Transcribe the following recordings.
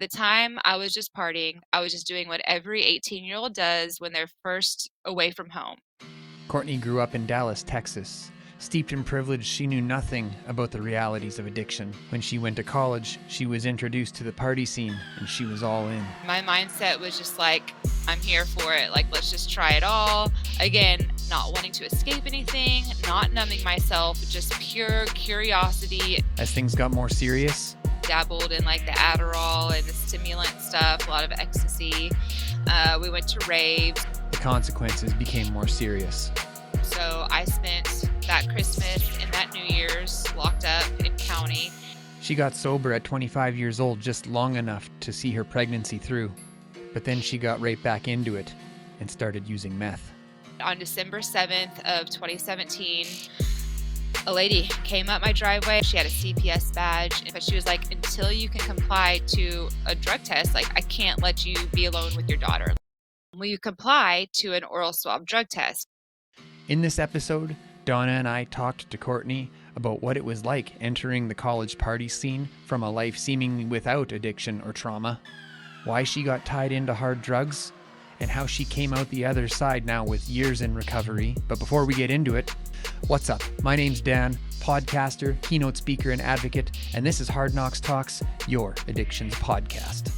The time I was just partying, I was just doing what every 18-year-old does when they're first away from home. Courtney grew up in Dallas, Texas. Steeped in privilege, she knew nothing about the realities of addiction. When she went to college, she was introduced to the party scene, and she was all in. My mindset was just like, I'm here for it. Like, let's just try it all. Again, not wanting to escape anything, not numbing myself, just pure curiosity. As things got more serious, Dabbled in like the Adderall and the stimulant stuff, a lot of ecstasy. We went to raves. the consequences became more serious. So I spent that Christmas and that New Year's locked up in county. She got sober at 25 years old, just long enough to see her pregnancy through. But then she got right back into it and started using meth. On December 7th of 2017, a lady came up my driveway. She had a CPS badge, but she was like, until you can comply to a drug test, like, I can't let you be alone with your daughter. Will you comply to an oral swab drug test? In this episode, Donna and I talked to Courtney about what it was like entering the college party scene from a life seemingly without addiction or trauma, why she got tied into hard drugs, and how she came out the other side now with years in recovery. But before we get into it, what's up? My name's Dan, podcaster, keynote speaker, and advocate, and this is Hard Knocks Talks, your addictions podcast.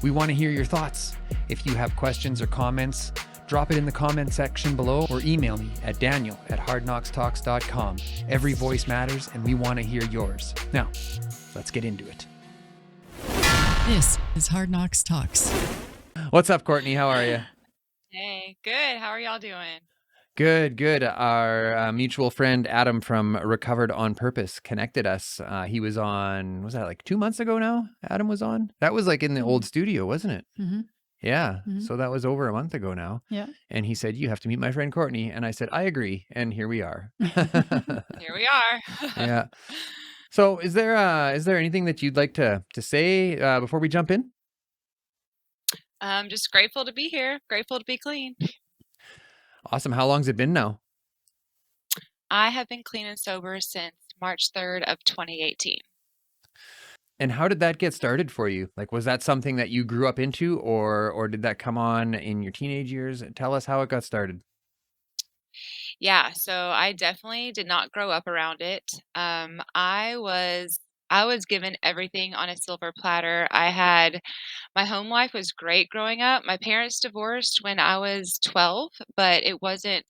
We want to hear your thoughts. If you have questions or comments, drop it in the comment section below or email me at daniel@hardknockstalks.com. Every voice matters, and we want to hear yours. Now, let's get into it. This is Hard Knocks Talks. What's up, Courtney? How are you? Hey, good. How are y'all doing? Good. Our mutual friend Adam from Recovered on Purpose connected us. He was on, was that like 2 months ago now? Adam was on? That was like in the old studio, wasn't it? Mm-hmm. Yeah. Mhm. So that was over a month ago now. Yeah. And he said, you have to meet my friend Courtney. And I said, I agree. And here we are. Here we are. Yeah. So is there anything that you'd like to say before we jump in? I'm just grateful to be here. Grateful to be clean. Awesome. How long's it been now? I have been clean and sober since March 3rd of 2018. And how did that get started for you? Like, was that something that you grew up into, or did that come on in your teenage years? Tell us how it got started. Yeah, so I definitely did not grow up around it. I was given everything on a silver platter. My home life was great growing up. My parents divorced when I was 12, but it wasn't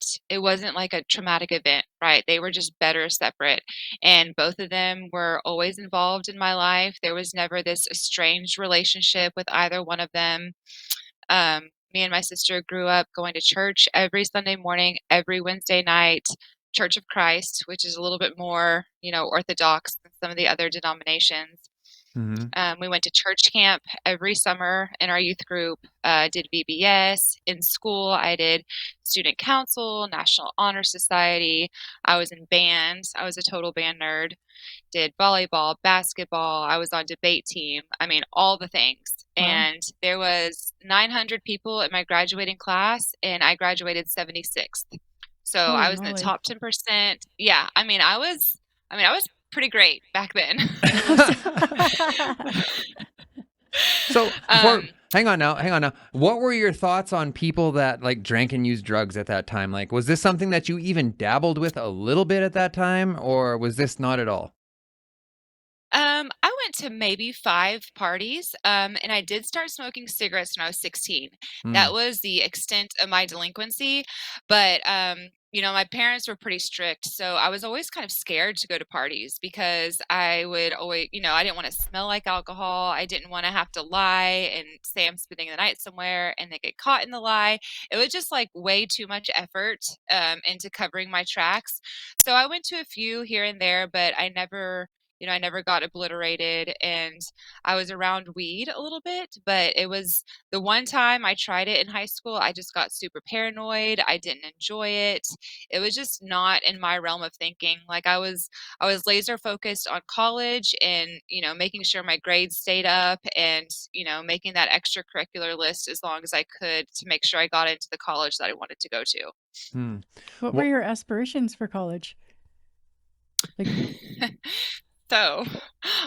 like a traumatic event, right? They were just better separate. And both of them were always involved in my life. There was never this estranged relationship with either one of them. Me and my sister grew up going to church every Sunday morning, every Wednesday night, Church of Christ, which is a little bit more, orthodox than some of the other denominations. Mm-hmm. We went to church camp every summer in our youth group, did VBS. In school, I did student council, National Honor Society. I was in band. I was a total band nerd. Did volleyball, basketball. I was on debate team. I mean, all the things. Wow. And there was 900 people in my graduating class, and I graduated 76th. So I Holy was in the moly. top 10%. Yeah, I was pretty great back then. So hang on now. What were your thoughts on people that like drank and used drugs at that time? Like, was this something that you even dabbled with a little bit at that time, or was this not at all? I went to maybe 5 parties, and I did start smoking cigarettes when I was 16. That Hmm. was the extent of my delinquency, but, my parents were pretty strict, so I was always kind of scared to go to parties because I would always, I didn't wanna smell like alcohol. I didn't wanna have to lie and say I'm spending the night somewhere and then get caught in the lie. It was just, like, way too much effort, into covering my tracks. So I went to a few here and there, but I never got obliterated, and I was around weed a little bit, but it was the one time I tried it in high school, I just got super paranoid. I didn't enjoy it. It was just not in my realm of thinking. Like I was laser focused on college and, making sure my grades stayed up and, making that extracurricular list as long as I could to make sure I got into the college that I wanted to go to. Hmm. What Wha- were your aspirations for college? Like, So,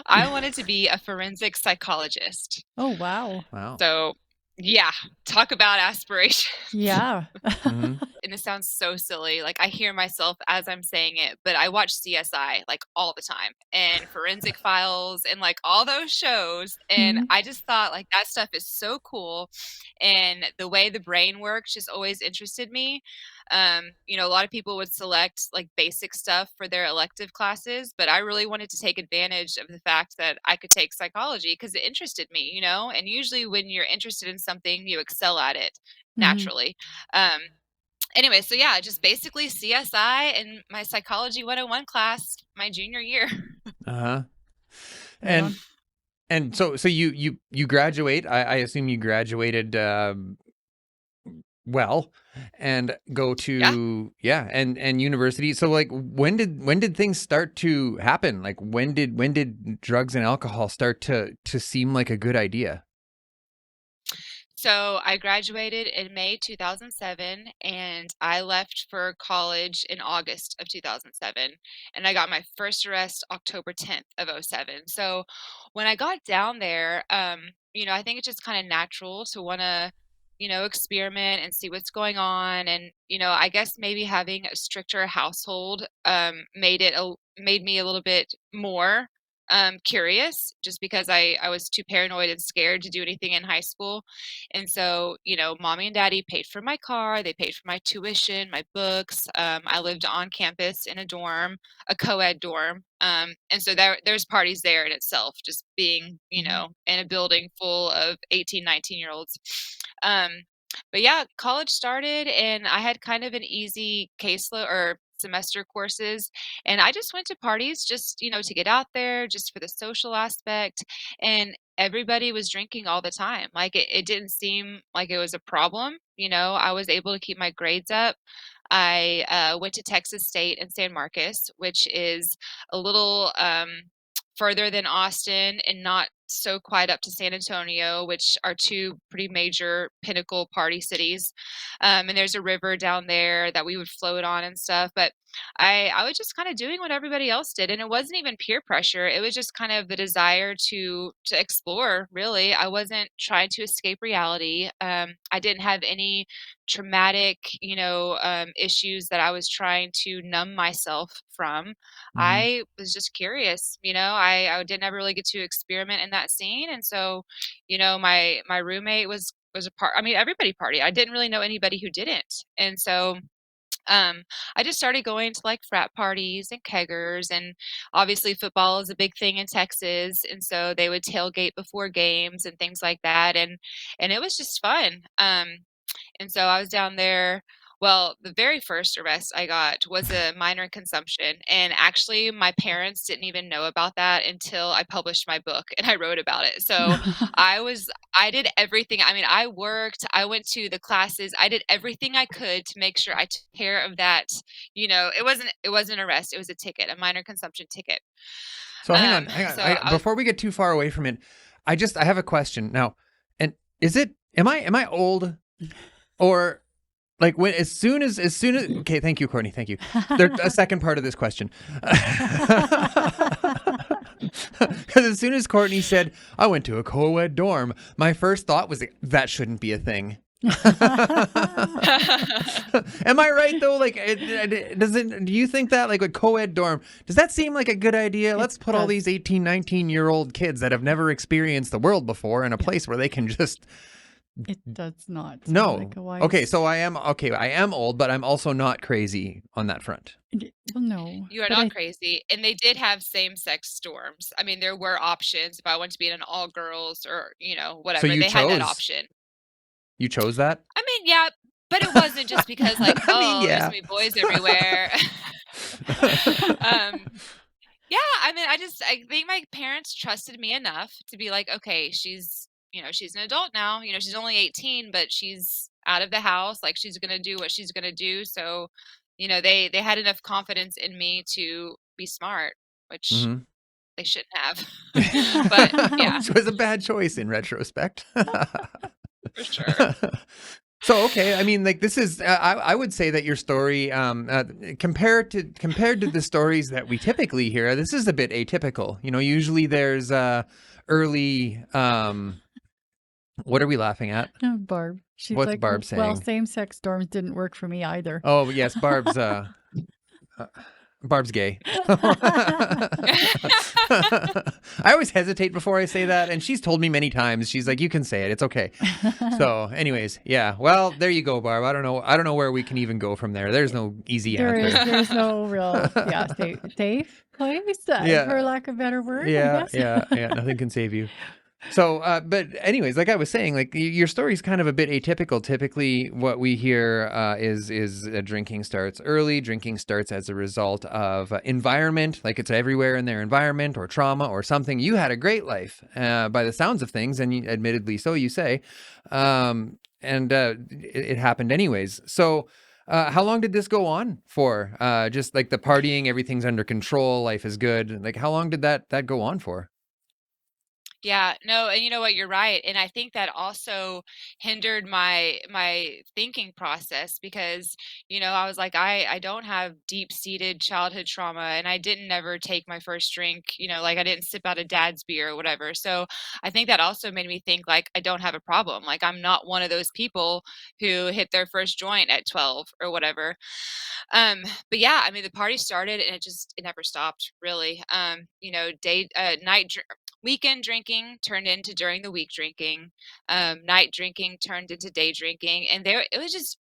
I wanted to be a forensic psychologist. Oh, wow. Wow. So, yeah, talk about aspirations. Yeah. Mm-hmm. And this sounds so silly. Like I hear myself as I'm saying it, but I watch CSI like all the time and Forensic Files and like all those shows. And Mhm. I just thought like that stuff is so cool. And the way the brain works just always interested me. A lot of people would select like basic stuff for their elective classes, but I really wanted to take advantage of the fact that I could take psychology because it interested me, and usually when you're interested in something, you excel at it Mhm. naturally. Um, Anyway, so yeah, just basically CSI and my Psychology 101 class my junior year. Uh-huh. Right And on. so you graduate. I assume you graduated well and go Yeah. to and university. So like when did things start to happen? Like when did drugs and alcohol start to seem like a good idea? So I graduated in May 2007 and I left for college in August of 2007. And I got my first arrest October 10th of '07. So when I got down there, I think it's just kind of natural to want to, experiment and see what's going on. And, I guess maybe having a stricter household made me a little bit more curious just because I was too paranoid and scared to do anything in high school. And so, mommy and daddy paid for my car, they paid for my tuition, my books. I lived on campus in a dorm, a co-ed dorm. And so there's parties there in itself, just being, Mhm. in a building full of 18, 19-year-olds. Um, but yeah, college started and I had kind of an easy caseload or semester courses. And I just went to parties just, to get out there, just for the social aspect. And everybody was drinking all the time. Like it didn't seem like it was a problem. I was able to keep my grades up. I went to Texas State in San Marcos, which is a little further than Austin and not so quite up to San Antonio, which are two pretty major pinnacle party cities. And there's a river down there that we would float on and stuff. But I was just kind of doing what everybody else did, and it wasn't even peer pressure. It was just kind of the desire to explore. Really, I wasn't trying to escape reality. I didn't have any traumatic, issues that I was trying to numb myself from. Mm-hmm. I was just curious. I didn't ever really get to experiment in that scene, and so, my roommate was a part. I mean, everybody partied. I didn't really know anybody who didn't, and so um, I just started going to like frat parties and keggers, and obviously football is a big thing in Texas, and so they would tailgate before games and things like that, and it was just fun. And so I was down there. Well, the very first arrest I got was a minor in consumption. And actually, my parents didn't even know about that until I published my book and I wrote about it. So I did everything. I mean, I worked, I went to the classes, I did everything I could to make sure I took care of that. It wasn't an arrest, it was a ticket, a minor consumption ticket. So hang on. So I was Before we get too far away from it, I have a question now. And am I old or like when as soon as okay, thank you, Courtney, thank you. There's a second part of this question. Because as soon as Courtney said, I went to a co-ed dorm, my first thought was like, that shouldn't be a thing. Am I right though? Like, do you think that like a co-ed dorm, does that seem like a good idea? It Let's put all does. these 18, 19-year-old kids that have never experienced the world before in a Yeah. place where they can just It does not sound no. like a wise. Okay, so I am old, but I'm also not crazy on that front. Well, no. You are But not crazy. And they did have same-sex dorms. I mean, there were options if I wanted to be in an all girls or, So whatever. They had that option. you chose that? I mean, yeah, but it wasn't just because like, I mean, oh, there's yeah. gonna be boys everywhere. um, yeah, I mean, I think my parents trusted me enough to be like, okay, she's an adult now. She's only 18, but she's out of the house. Like she's gonna do what she's gonna do. So, they had enough confidence in me to be smart, which Mhm. they shouldn't have. But yeah, Which was a bad choice in retrospect. for sure. So okay, I mean, like this is I would say that your story, compared to the stories that we typically hear, this is a bit atypical. Usually there's early. What are we laughing at? Barb. She's What's like, Barb well, saying? same-sex dorms didn't work for me either. Oh yes, uh, Barb's gay. I always hesitate before I say that, and she's told me many times. She's like, "You can say it. It's okay." So, anyways, yeah. Well, there you go, Barb. I don't know. I don't know where we can even go from there. There's no easy answer. There's no real, safe place, Yeah, for lack of a better word, I yeah, guess. yeah, yeah. Nothing can save you. So, but anyways, like I was saying, like your story's kind of a bit atypical. Typically, what we hear is drinking starts early. Drinking starts as a result of environment, like it's everywhere in their environment or trauma or something. You had a great life, by the sounds of things, and admittedly so, you say, and it happened anyways. So. How long did this go on for? Just like the partying, everything's under control, life is good. Like, how long did that go on for? Yeah, no, and you know what, you're right. And I think that also hindered my thinking process because, I was like, I don't have deep-seated childhood trauma and I didn't never take my first drink, like I didn't sip out of dad's beer or whatever. So I think that also made me think like I don't have a problem. Like I'm not one of those people who hit their first joint at 12 or whatever. But yeah, I mean the party started and it never stopped really. Day night weekend drinking turned into during the week drinking. Night drinking turned into day drinking, and there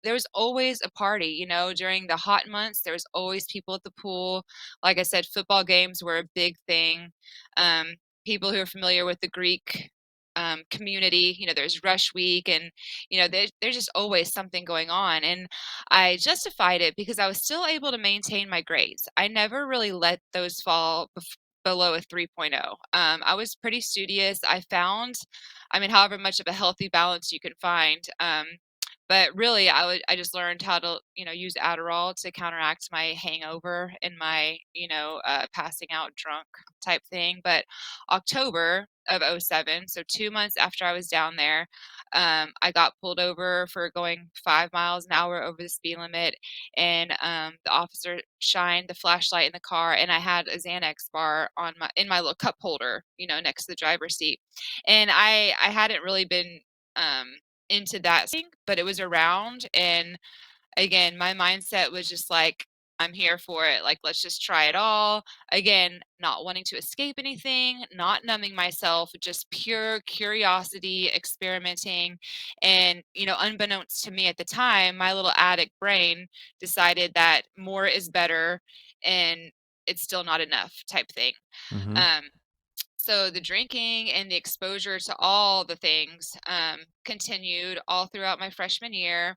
was always a party. During the hot months, there was always people at the pool. Like I said, football games were a big thing. Um, People who are familiar with the Greek community, there's Rush Week, and there's just always something going on. And I justified it because I was still able to maintain my grades. I never really let those fall below a 3.0. I was pretty studious. I mean, however much of a healthy balance you can find. But really, I just learned how to, use Adderall to counteract my hangover and my, passing out drunk type thing. But October of '07, so 2 months after I was down there, I got pulled over for going 5 miles an hour over the speed limit, and the officer shined the flashlight in the car, and I had a Xanax bar in my little cup holder, next to the driver's seat, and I hadn't really been into that thing, but it was around, and again, my mindset was just like, I'm here for it. Like, let's just try it all. Again, not wanting to escape anything, not numbing myself, just pure curiosity, experimenting. And, unbeknownst to me at the time, my little addict brain decided that more is better and it's still not enough type thing. Mm-hmm. Um, so the drinking and the exposure to all the things continued all throughout my freshman year.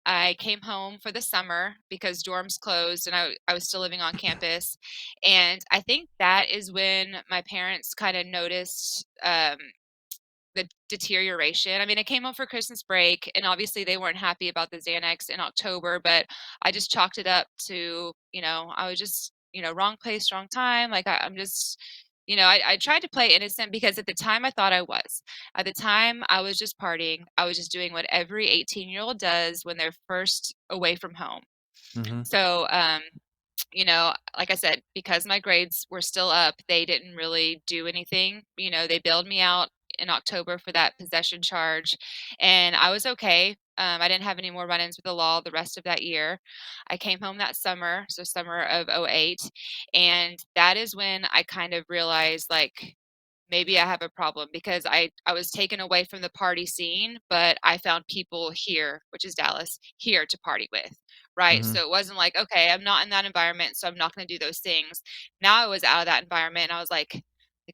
I came home for the summer because dorms closed and I was still living on campus. And I think that is when my parents kind of noticed the deterioration. I mean, I came home for Christmas break and obviously they weren't happy about the Xanax in October, but I just chalked it up to, I was just, wrong place, wrong time. Like I'm just, I tried to play innocent because at the time I thought I was. At the time I was just partying. I was just doing what every 18-year-old does when they're first away from home. Mm-hmm. So, like I said, because my grades were still up, they didn't really do anything. They bailed me out in October for that possession charge, and I was okay. I didn't have any more run-ins with the law the rest of that year. I came home that summer, so summer of '08, and that is when I kind of realized, like, maybe I have a problem because I was taken away from the party scene, but I found people here, which is Dallas, here to party with, right? Mm-hmm. So it wasn't like, okay, I'm not in that environment, so I'm not going to do those things. Now I was out of that environment and I was like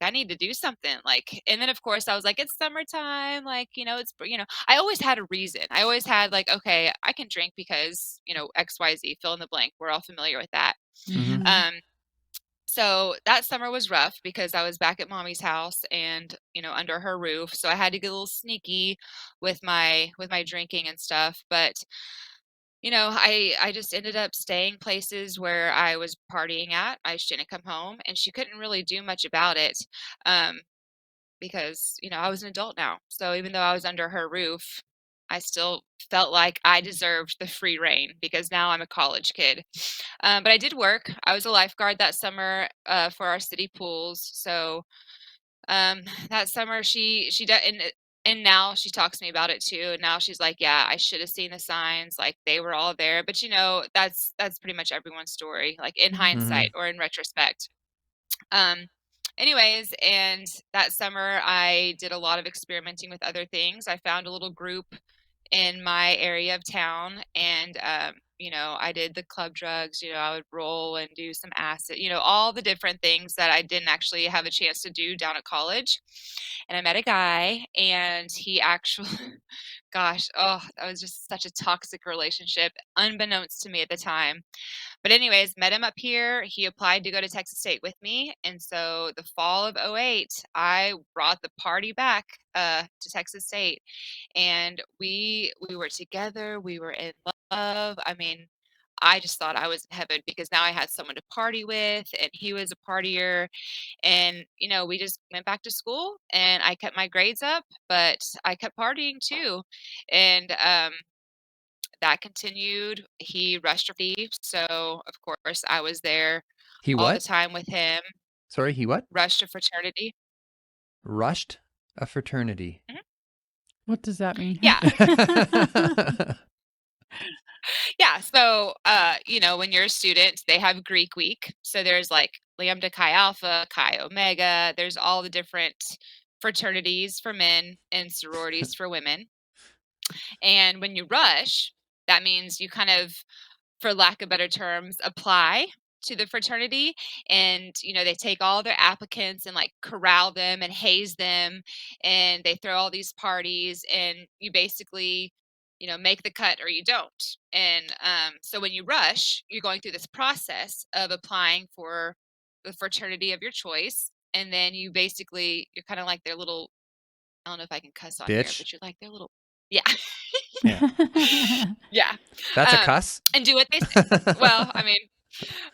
I need to do something. Like, and then of course I was like, it's summertime, like, I always had a reason. I always had like, okay, I can drink because, XYZ, fill in the blank. We're all familiar with that. Mm-hmm. Mm-hmm. Um, so that summer was rough because I was back at mommy's house and, under her roof. So I had to get a little sneaky with my drinking and stuff. But, I just ended up staying places where I was partying at. I shouldn't come home and she couldn't really do much about it. Um, because, I was an adult now. So even though I was under her roof, I still felt like I deserved the free reign because now I'm a college kid. But I did work. I was a lifeguard that summer for our city pools. So um, that summer she did, and now she talks to me about it too. And now she's like, "Yeah, I should have seen the signs. Like they were all there." But that's pretty much everyone's story, like in Mm-hmm. hindsight or in retrospect. Um, anyways, and that summer I did a lot of experimenting with other things. I found a little group in my area of town, and I did the club drugs. I would roll and do some acid, all the different things that I didn't actually have a chance to do down at college. And I met a guy, and he actually gosh, oh, that was just such a toxic relationship, unbeknownst to me at the time. But anyways, met him up here. He applied to go to Texas State with me, and so the fall of '08, I brought the party back to Texas State, and we were together. We were in love. I mean, I just thought I was in heaven because now I had someone to party with, and he was a partier. And we just went back to school, and I kept my grades up, but I kept partying too, and that continued. He rushed a fee, so of course I was there He all the what? time with him. Sorry, he what? Rushed a fraternity. Rushed a fraternity. Mhm. What does that mean? Yeah. Yeah, so, when you're a student, they have Greek week. So there's like Lambda Chi Alpha, Chi Omega. There's all the different fraternities for men and sororities for women. And when you rush, that means you kind of, for lack of better terms, apply to the fraternity. And they take all their applicants and like corral them and haze them, and they throw all these parties, and you basically make the cut or you don't. And so when you rush, you're going through this process of applying for the fraternity of your choice, and then you're kind of like their little, I don't know if I can cuss on here, Bitch. but you're like their little, yeah. Yeah. Yeah. That's a um cuss. and do what they say. Well, I mean,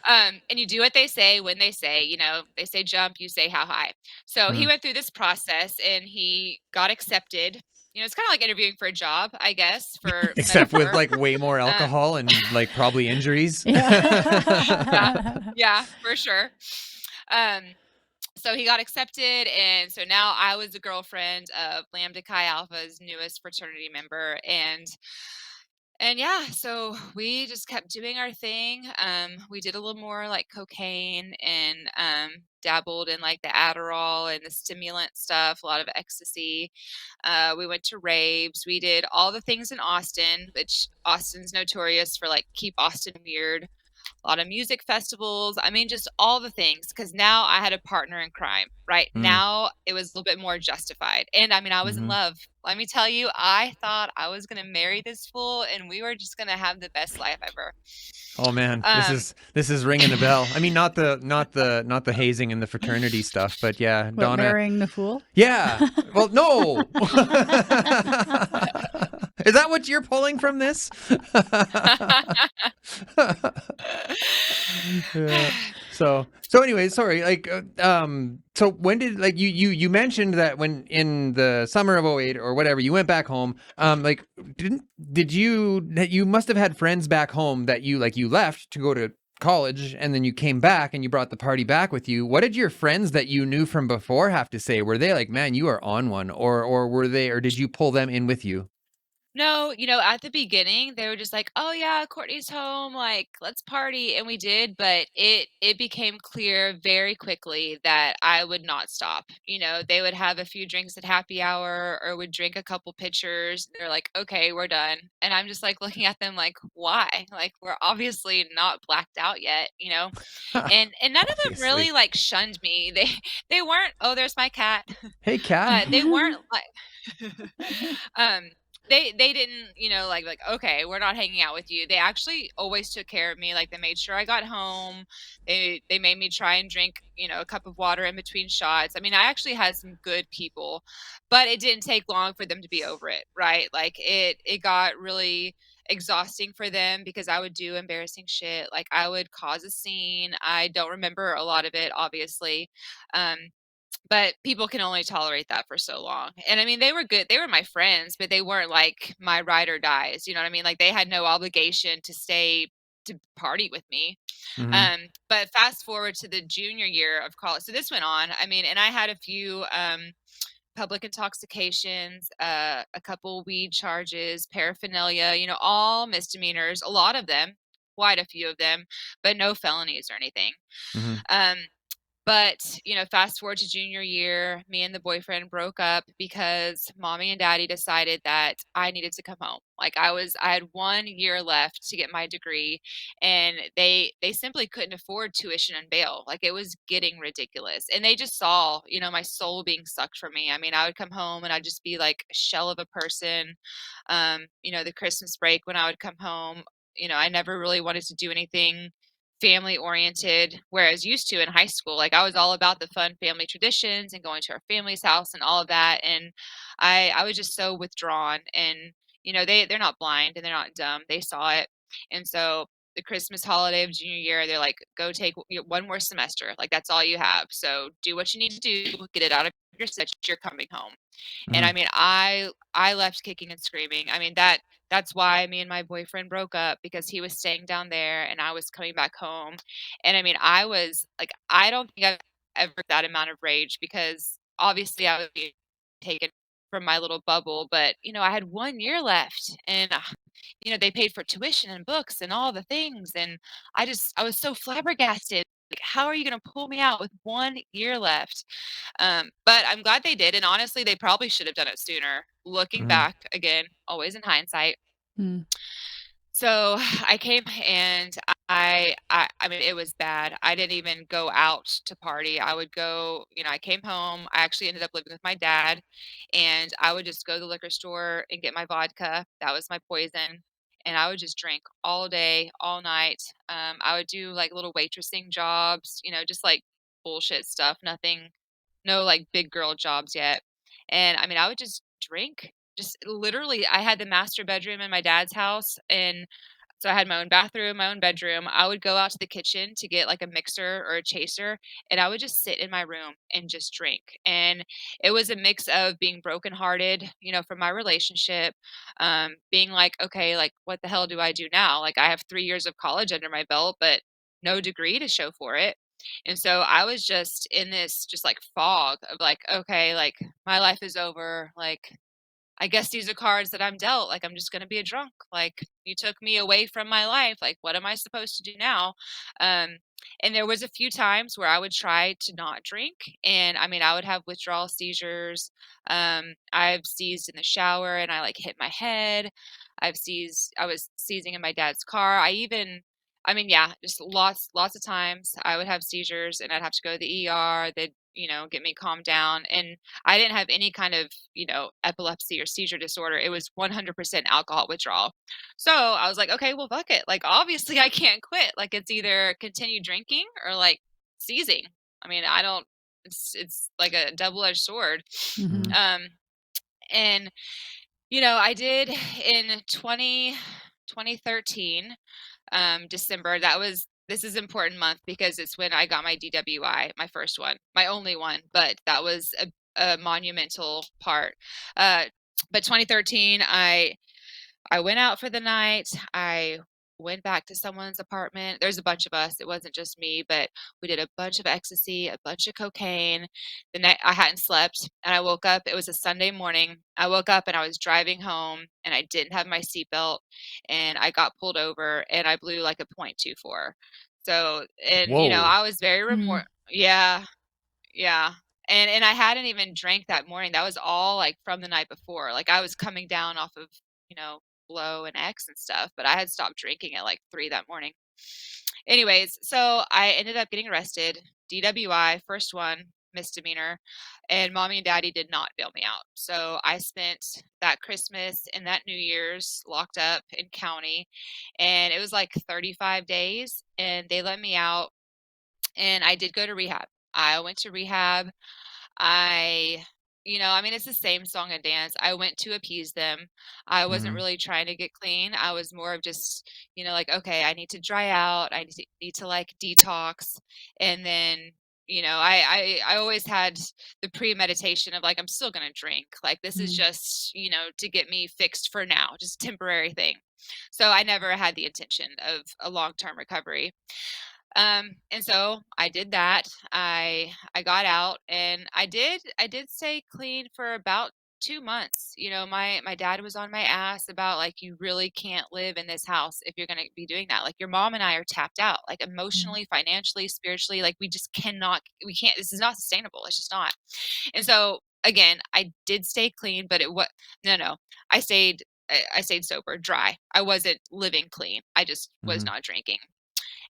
and you do what they say when they say, they say jump, you say how high. So he Mm. went through this process and he got accepted. It's kind of like interviewing for a job, I guess, for Except with metaphor. like way more Um, alcohol and like probably injuries. yeah, Yeah. yeah, for sure. Um, so he got accepted, and so now I was the girlfriend of Lambda Chi Alpha's newest fraternity member, and yeah, so we just kept doing our thing. We did a little more like cocaine and dabbled in like the Adderall and the stimulant stuff, a lot of ecstasy. We went to raves. We did all the things in Austin, which Austin's notorious for like keep Austin weird. A lot of music festivals. I mean, just all the things. Because now I had a partner in crime, right? Mm. Now it was a little bit more justified. And I mean, I was in Hmm. love. Let me tell you, I thought I was going to marry this fool and we were just going to have the best life ever. Oh man, this Um, is this is ringing a bell. I mean, not the hazing and the fraternity stuff, but yeah, What, Donna. marrying the fool? Yeah. Well, no. Is that what you're pulling from this? Yeah. So anyway, sorry. Like, so when did like you mentioned that when in the summer of '08 or whatever you went back home. Like, did you that you must have had friends back home that you left to go to college and then you came back and you brought the party back with you. What did your friends that you knew from before have to say? Were they like, man, you are on one, or were they, or did you pull them in with you? No, at the beginning, they were just like, "Oh yeah, Courtney's home, like, let's party." And we did, but it became clear very quickly that I would not stop. They would have a few drinks at happy hour or would drink a couple pitchers. They're like, "Okay, we're done." And I'm just like looking at them like, "Why?" Like, we're obviously not blacked out yet. And none of them really Obviously. like shunned me. They weren't, "Oh, there's my cat." Hey, cat. They weren't like um they didn't, like, okay, we're not hanging out with you. They actually always took care of me. Like they made sure I got home. They made me try and drink, a cup of water in between shots. I mean, I actually had some good people, but it didn't take long for them to be over it, right? Like it got really exhausting for them because I would do embarrassing shit. Like I would cause a scene. I don't remember a lot of it, obviously. Um but people can only tolerate that for so long. And I mean, they were good. They were my friends, but they weren't like my ride or dies. You know what I mean? Like they had no obligation to stay to party with me. Mm-hmm. But fast forward to the junior year of college. So this went on. I mean, and I had a few public intoxications, a couple weed charges, paraphernalia, all misdemeanors, a lot of them, quite a few of them, but no felonies or anything. Mm-hmm. Um, but, fast forward to junior year, me and the boyfriend broke up because mommy and daddy decided that I needed to come home. Like I had 1 year left to get my degree, and they simply couldn't afford tuition and bail. Like it was getting ridiculous. And they just saw, my soul being sucked from me. I mean, I would come home and I'd just be like a shell of a person. The Christmas break when I would come home, I never really wanted to do anything family oriented, whereas used to in high school, like I was all about the fun family traditions and going to our family's house and all of that. And I was just so withdrawn. And they're not blind and they're not dumb, they saw it. And so the Christmas holiday of junior year, they're like, go take one more semester, like that's all you have, so do what you need to do, get it out of your system, you're coming home. And Mm-hmm. I mean, I left kicking and screaming. I mean, that's why me and my boyfriend broke up, because he was staying down there and I was coming back home. And I mean, I was like, I don't think I've ever that amount of rage, because obviously I was being taken from my little bubble, but I had 1 year left, and they paid for tuition and books and all the things, and I was so flabbergasted. Like, how are you going to pull me out with 1 year left? But I'm glad they did, and honestly, they probably should have done it sooner. Looking Mm-hmm. back, again, always in hindsight. Mm. So I came, and I mean, it was bad. I didn't even go out to party. I would go, I came home. I actually ended up living with my dad, and I would just go to the liquor store and get my vodka. That was my poison. And I would just drink all day, all night. I would do like little waitressing jobs, just like bullshit stuff, nothing, no like big girl jobs yet. And I mean, I would just drink. Just literally, I had the master bedroom in my dad's house, and so I had my own bathroom, my own bedroom. I would go out to the kitchen to get like a mixer or a chaser, and I would just sit in my room and just drink. And it was a mix of being brokenhearted, from my relationship, being like, okay, like what the hell do I do now? Like I have 3 years of college under my belt, but no degree to show for it. And so I was just in this just like fog of like, okay, like my life is over. Like I guess these are cards that I'm dealt. Like, I'm just going to be a drunk. Like, you took me away from my life. Like, what am I supposed to do now? Um, and there was a few times where I would try to not drink, and I mean, I would have withdrawal seizures. I've seized in the shower, and I like hit my head. I was seizing in my dad's car. I mean, yeah, just lots of times I would have seizures, and I'd have to go to the ER. They'd, get me calmed down, and I didn't have any kind of, epilepsy or seizure disorder. It was 100% alcohol withdrawal. So I was like, okay, well, fuck it. Like, obviously, I can't quit. Like, it's either continue drinking or like seizing. I mean, I don't. It's like a double-edged sword. Mm-hmm. Um, and I did in 2013, December. This is important month because it's when I got my DWI, my first one, my only one, but that was a monumental part. Uh, but 2013, I went out for the night. I went back to someone's apartment. There's a bunch of us. It wasn't just me, but we did a bunch of ecstasy, a bunch of cocaine. The night I hadn't slept, and I woke up. It was a Sunday morning. I woke up and I was driving home, and I didn't have my seatbelt, and I got pulled over, and I blew like a .24. So, and Whoa. I was very Mm. yeah, yeah. And I hadn't even drank that morning. That was all like from the night before. Like I was coming down off of, you know, blow and X and stuff, but I had stopped drinking at like 3 that morning. Anyways, so I ended up getting arrested, DWI, first one, misdemeanor, and mommy and daddy did not bail me out. So I spent that Christmas and that New Year's locked up in county, and it was like 35 days, and they let me out, and I did go to rehab. I went to rehab. I I mean, it's the same song and dance. I went to appease them. I wasn't Mm-hmm. really trying to get clean. I was more of just, like, okay, I need to dry out. I need to like detox. And then, I always had the premeditation of like, I'm still gonna drink. Like this is Mm. just, to get me fixed for now, just a temporary thing. So I never had the intention of a long-term recovery. And so I did that. I got out and I did stay clean for about 2 months. My dad was on my ass about like, you really can't live in this house if you're gonna be doing that. Like your mom and I are tapped out, like Mm. emotionally, financially, spiritually, like we just cannot, we can't, this is not sustainable. It's just not. And so again, I did stay clean, but it was no. I stayed sober, dry. I wasn't living clean. I just was Mhm. not drinking.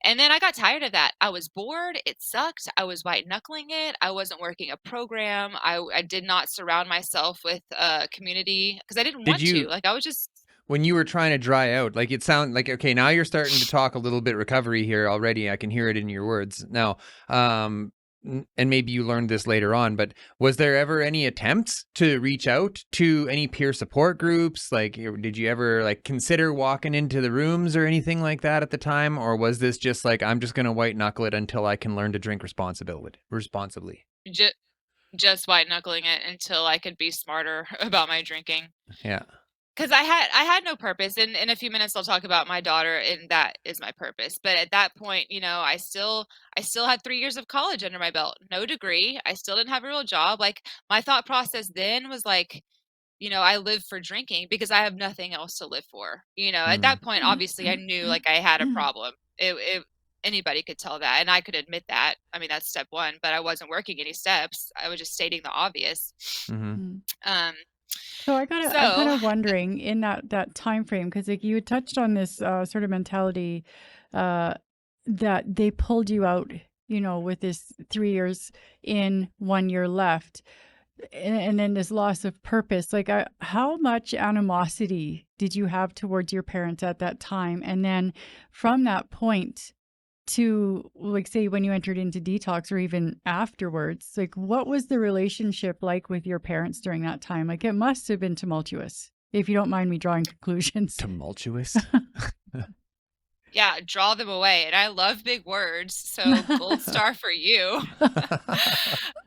And then I got tired of that. I was bored. It sucked. I was white knuckling it. I wasn't working a program. I did not surround myself with a community because I didn't Did want to. you Like I was just when you were trying to dry out, like it sound like okay, now you're starting to talk a little bit recovery here already. I can hear it in your words. Now, and maybe you learned this later on, but was there ever any attempts to reach out to any peer support groups? Like did you ever like consider walking into the rooms or anything like that at the time, or was this just like I'm just going to white knuckle it until I can learn to drink responsibly? ju- just white knuckling it until I could be smarter about my drinking. Yeah. Because I had no purpose. And in a few minutes I'll talk about my daughter, and that is my purpose. But at that point, I still had 3 years of college under my belt, no degree. I still didn't have a real job. Like my thought process then was like, I live for drinking because I have nothing else to live for. At Mm. that point, obviously I knew like I had a problem. Anybody could tell that, and I could admit that. I mean, that's step one, but I wasn't working any steps. I was just stating the obvious. Mhm. Mm. Um, So I'm kind so of wondering in that time frame, because like you had touched on this sort of mentality uh, that they pulled you out, with this 3 years in, 1 year left, and then this loss of purpose. Like, how much animosity did you have towards your parents at that time? And then from that point to, like, say when you entered into detox or even afterwards, like what was the relationship like with your parents during that time? Like it must have been tumultuous, if you don't mind me drawing conclusions. Tumultuous. yeah, draw them away. And I love big words, so gold star for you.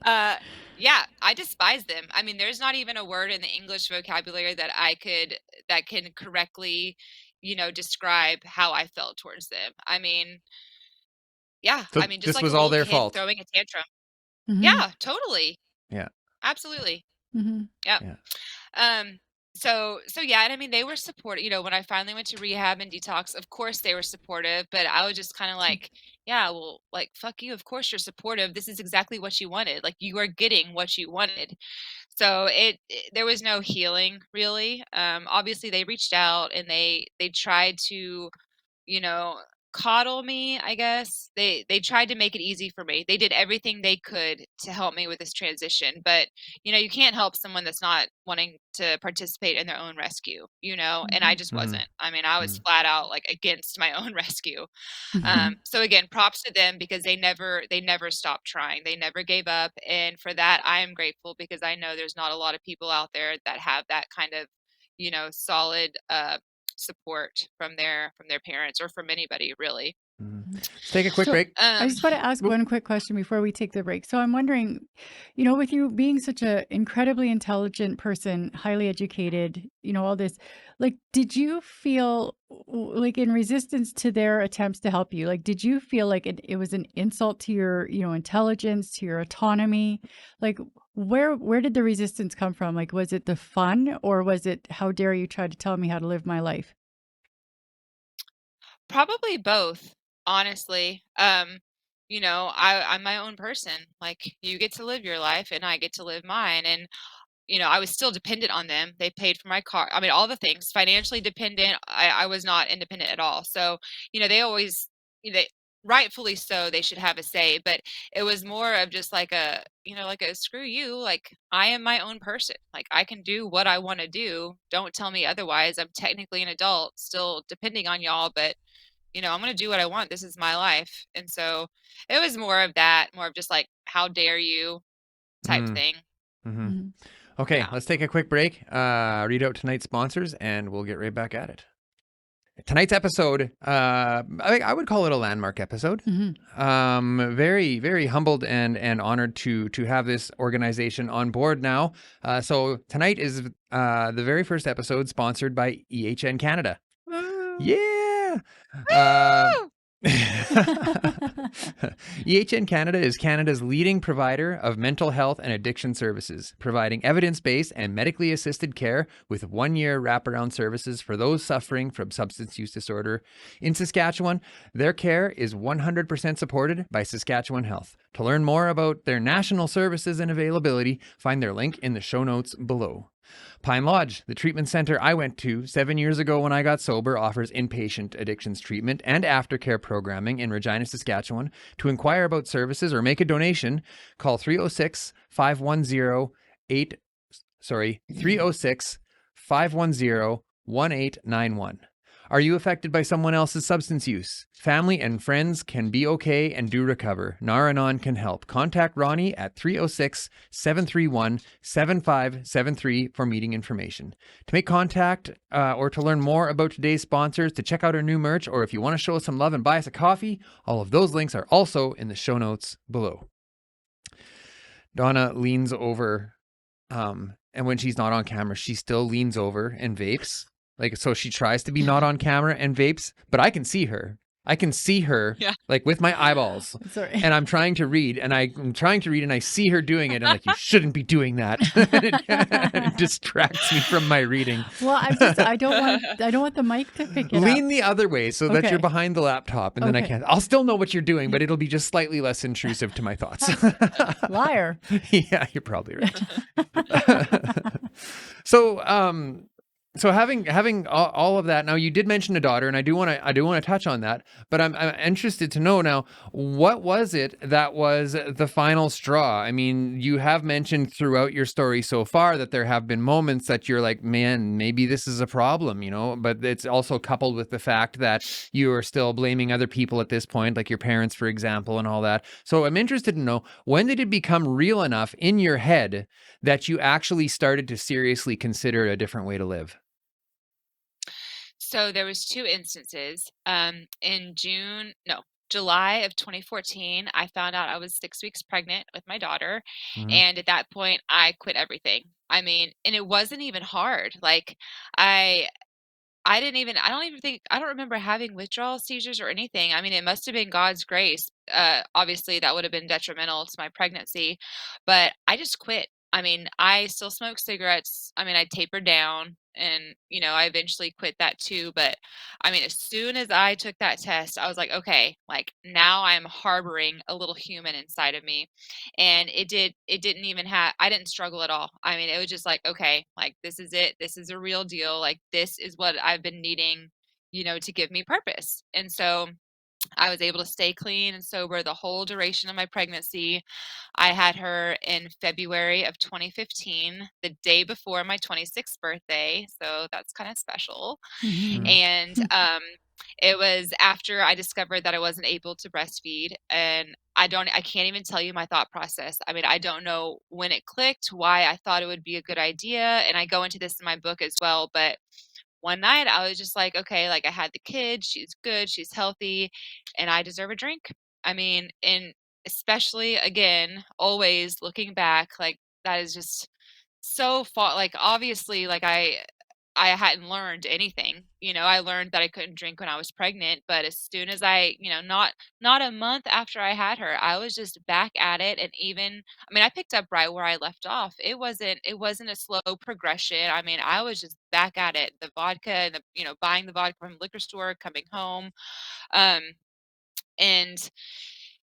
uh, yeah, I despise them. I mean, there's not even a word in the English vocabulary that can correctly, describe how I felt towards them. I mean, yeah, So I mean, just this like a was all little their kid fault. throwing a tantrum. Hmm. Yeah, totally. Yeah. Absolutely. Hmm. Yep. Yeah. Um, so yeah, and I mean they were supportive, when I finally went to rehab and detox, of course they were supportive, but I was just kind of like, yeah, well, like fuck you, of course you're supportive. This is exactly what you wanted. Like you are getting what you wanted. So there was no healing really. Obviously they reached out and they tried to, you know, coddle me, I guess. They tried to make it easy for me. They did everything they could to help me with this transition, but you can't help someone that's not wanting to participate in their own rescue, and I just Mhm. wasn't. I mean, I was Mhm. flat out like against my own rescue. Mhm. Hmm. So again, props to them because they never stopped trying. They never gave up, and for that I am grateful because I know there's not a lot of people out there that have that kind of, solid support from their parents or from anybody really. Mhm. Let's take a quick So break. I Um, just want to ask Oop. one quick question before we take the break. So I'm wondering, with you being such an incredibly intelligent person, highly educated, all this, like, did you feel like in resistance to their attempts to help you? Like, did you feel like it was an insult to your, intelligence, to your autonomy? Like, where did the resistance come from? Like, was it the fun, or was it how dare you try to tell me how to live my life? Probably both, honestly. I'm my own person. Like you get to live your life and I get to live mine. And I was still dependent on them. They paid for my car. I mean, all the things. Financially dependent. I was not independent at all. So, they always, they rightfully so, they should have a say. But it was more of just like a screw you. Like I am my own person. Like I can do what I want to do. Don't tell me otherwise. I'm technically an adult, still depending on y'all, but I'm gonna do what I want. This is my life. And so it was more of that, more of just like, how dare you type Mm. thing. Mhm. Mhm. Okay, Yeah. let's take a quick break. Read out tonight's sponsors, and we'll get right back at it. Tonight's episode, I would call it a landmark episode. Very, very humbled and honored to have this organization on board now. So tonight is the very first episode sponsored by EHN Canada. Woo. Yeah. Woo! EHN Canada is Canada's leading provider of mental health and addiction services, providing evidence-based and medically assisted care with 1-year wraparound services for those suffering from substance use disorder. In Saskatchewan, their care is 100% supported by Saskatchewan Health. To learn more about their national services and availability, find their link in the show notes below. Pine Lodge, the treatment center I went to 7 years ago when I got sober, offers inpatient addictions treatment and aftercare programming in Regina, Saskatchewan. To inquire about services or make a donation, call 306-510-1891. Are you affected by someone else's substance use? Family and friends can be okay and do recover. Naranon can help. Contact Ronnie at 306-731-7573 for meeting information. To make contact or to learn more about today's sponsors, to check out our new merch, or if you want to show us some love and buy us a coffee, all of those links are also in the show notes below. Donna leans over, and when she's not on camera, she still leans over and vapes. Like, so she tries to be not on camera and vapes, but I can see her. I can see her, Yeah. like, with my eyeballs. Sorry. And I'm trying to read, and I see her doing it, and I'm like, you shouldn't be doing that. It distracts me from my reading. Well, I don't want the mic to pick it up. Lean the other way so that Okay. you're behind the laptop, and then I Okay. can't. I'll still know what you're doing, but it'll be just slightly less intrusive to my thoughts. Liar. Yeah, you're probably right. So having all of that, now you did mention a daughter, and I do want to touch on that, but I'm interested to know now, what was it that was the final straw? I mean, you have mentioned throughout your story so far that there have been moments that you're like, man, maybe this is a problem, but it's also coupled with the fact that you are still blaming other people at this point, like your parents, for example, and all that. So I'm interested to know, when did it become real enough in your head that you actually started to seriously consider a different way to live? So there was 2 instances. In July of 2014, I found out I was 6 weeks pregnant with my daughter, and at that point, I quit everything. I mean, and it wasn't even hard. Like, I I don't remember having withdrawal seizures or anything. I mean, it must have been God's grace. Obviously, that would have been detrimental to my pregnancy, but I just quit. I mean, I still smoke cigarettes. I mean, I tapered down and, I eventually quit that too. But I mean, as soon as I took that test, I was like, okay, like now I'm harboring a little human inside of me. And it didn't even have, I didn't struggle at all. I mean, it was just like, okay, like this is it. This is a real deal. Like this is what I've been needing, to give me purpose. And so I was able to stay clean and sober the whole duration of my pregnancy. I had her in February of 2015, the day before my 26th birthday. So that's kind of special. And it was after I discovered that I wasn't able to breastfeed. And I can't even tell you my thought process. I mean, I don't know when it clicked, why I thought it would be a good idea. And I go into this in my book as well. But one night I was just like, okay, like I had the kid, she's good, she's healthy, and I deserve a drink. I mean, and especially again, always looking back, like that is just so far, like obviously like I hadn't learned anything. I learned that I couldn't drink when I was pregnant, but as soon as not a month after I had her, I was just back at it. And even, I mean, I picked up right where I left off. It wasn't a slow progression. I mean, I was just back at it. The vodka and buying the vodka from the liquor store, coming home. Um, and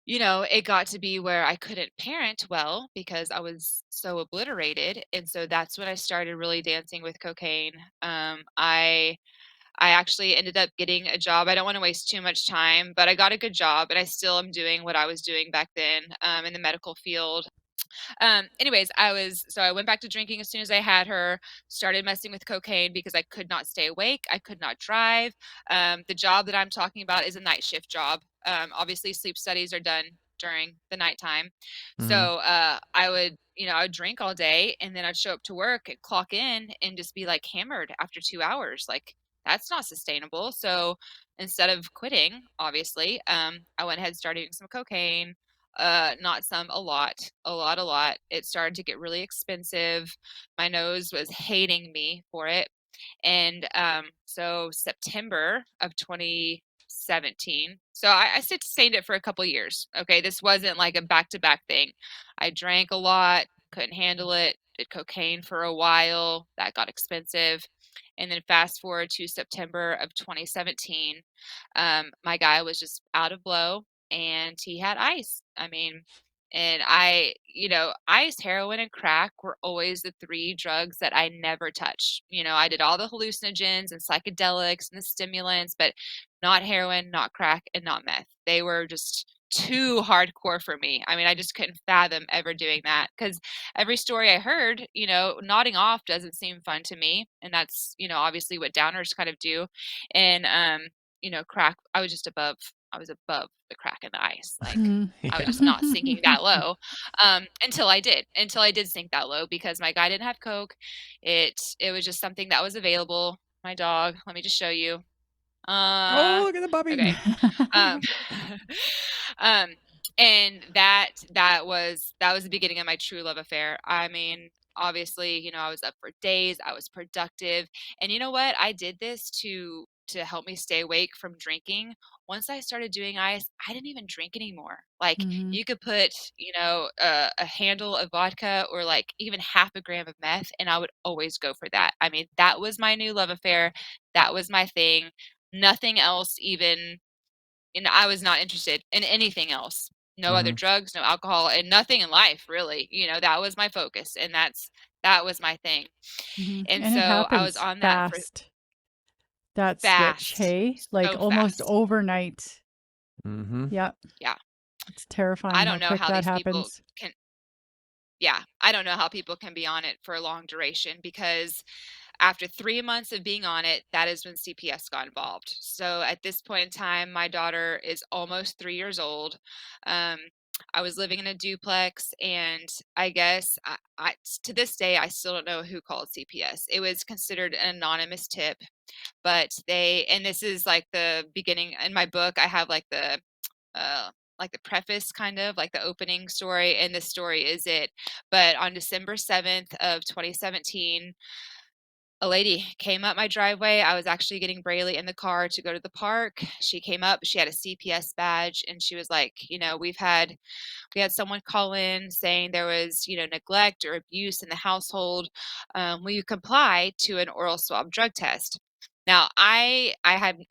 it got to be where I couldn't parent well because I was so obliterated. And so that's when I started really dancing with cocaine. I actually ended up getting a job. I don't want to waste too much time, but I got a good job and I still am doing what I was doing back then in the medical field. Anyways, I went back to drinking as soon as I had her, started messing with cocaine because I could not stay awake. I could not drive. The job that I'm talking about is a night shift job. Obviously sleep studies are done during the nighttime. So, Mhm. I would drink all day and then I'd show up to work and clock in and just be like hammered after 2 hours. Like that's not sustainable. So instead of quitting, obviously, I went ahead and started doing some cocaine. Not some, a lot. It started to get really expensive. My nose was hating me for it. And so September of 2017. So I sustained it for a couple years. Okay, this wasn't like a back-to-back thing. I drank a lot, couldn't handle it, did cocaine for a while. That got expensive. And then fast forward to September of 2017, my guy was just out of blow and he had ice. I mean, and ice, heroin, and crack were always the three drugs that I never touched. I did all the hallucinogens and psychedelics and the stimulants, but not heroin, not crack, and not meth. They were just too hardcore for me. I mean, I just couldn't fathom ever doing that because every story I heard, nodding off doesn't seem fun to me. And that's, obviously what downers kind of do. And, crack, I was above the crack in the ice. Like, Mhm. I was Yeah. just not sinking that low, until I did sink that low because my guy didn't have Coke. It was just something that was available. My dog, let me just show you. Oh, Uh, look at the puppy. okay. Um, um, and that was the beginning of my true love affair. I mean, obviously, I was up for days, I was productive. And you know what? I did this to help me stay awake from drinking. Once I started doing ice, I didn't even drink anymore. Like Mhm. you could put, a handle of vodka or like even half a gram of meth, and I would always go for that. I mean, that was my new love affair. That was my thing. Nothing else even, I was not interested in anything else. No other Hmm. drugs, no alcohol, and nothing in life really. That was my focus, and that was my thing. Mhm. And And it so I was happens on that for fast. That switch, fast, hey? Like so almost fast. overnight. Hmm. Yep. Yeah. It's I terrifying how don't know quick how that these people happens. can yeah, I don't know how people can be on it for a long duration because after 3 months of being on it, that is when CPS got involved. So at this point in time, my daughter is almost 3 years old. Um, I was living in a duplex, and I guess to this day, I still don't know who called CPS. It was considered an anonymous tip, but and this is like the beginning in my book. I have uh, like the preface, kind of like the opening story, and this story is it. But on December 7th of 2017, a lady came up my driveway. I was actually getting Braylee in the car to go to the park. She came up, she had a CPS badge, and she was like, we had someone call in saying there was, neglect or abuse in the household. Will you comply to an oral swab drug test? Now, I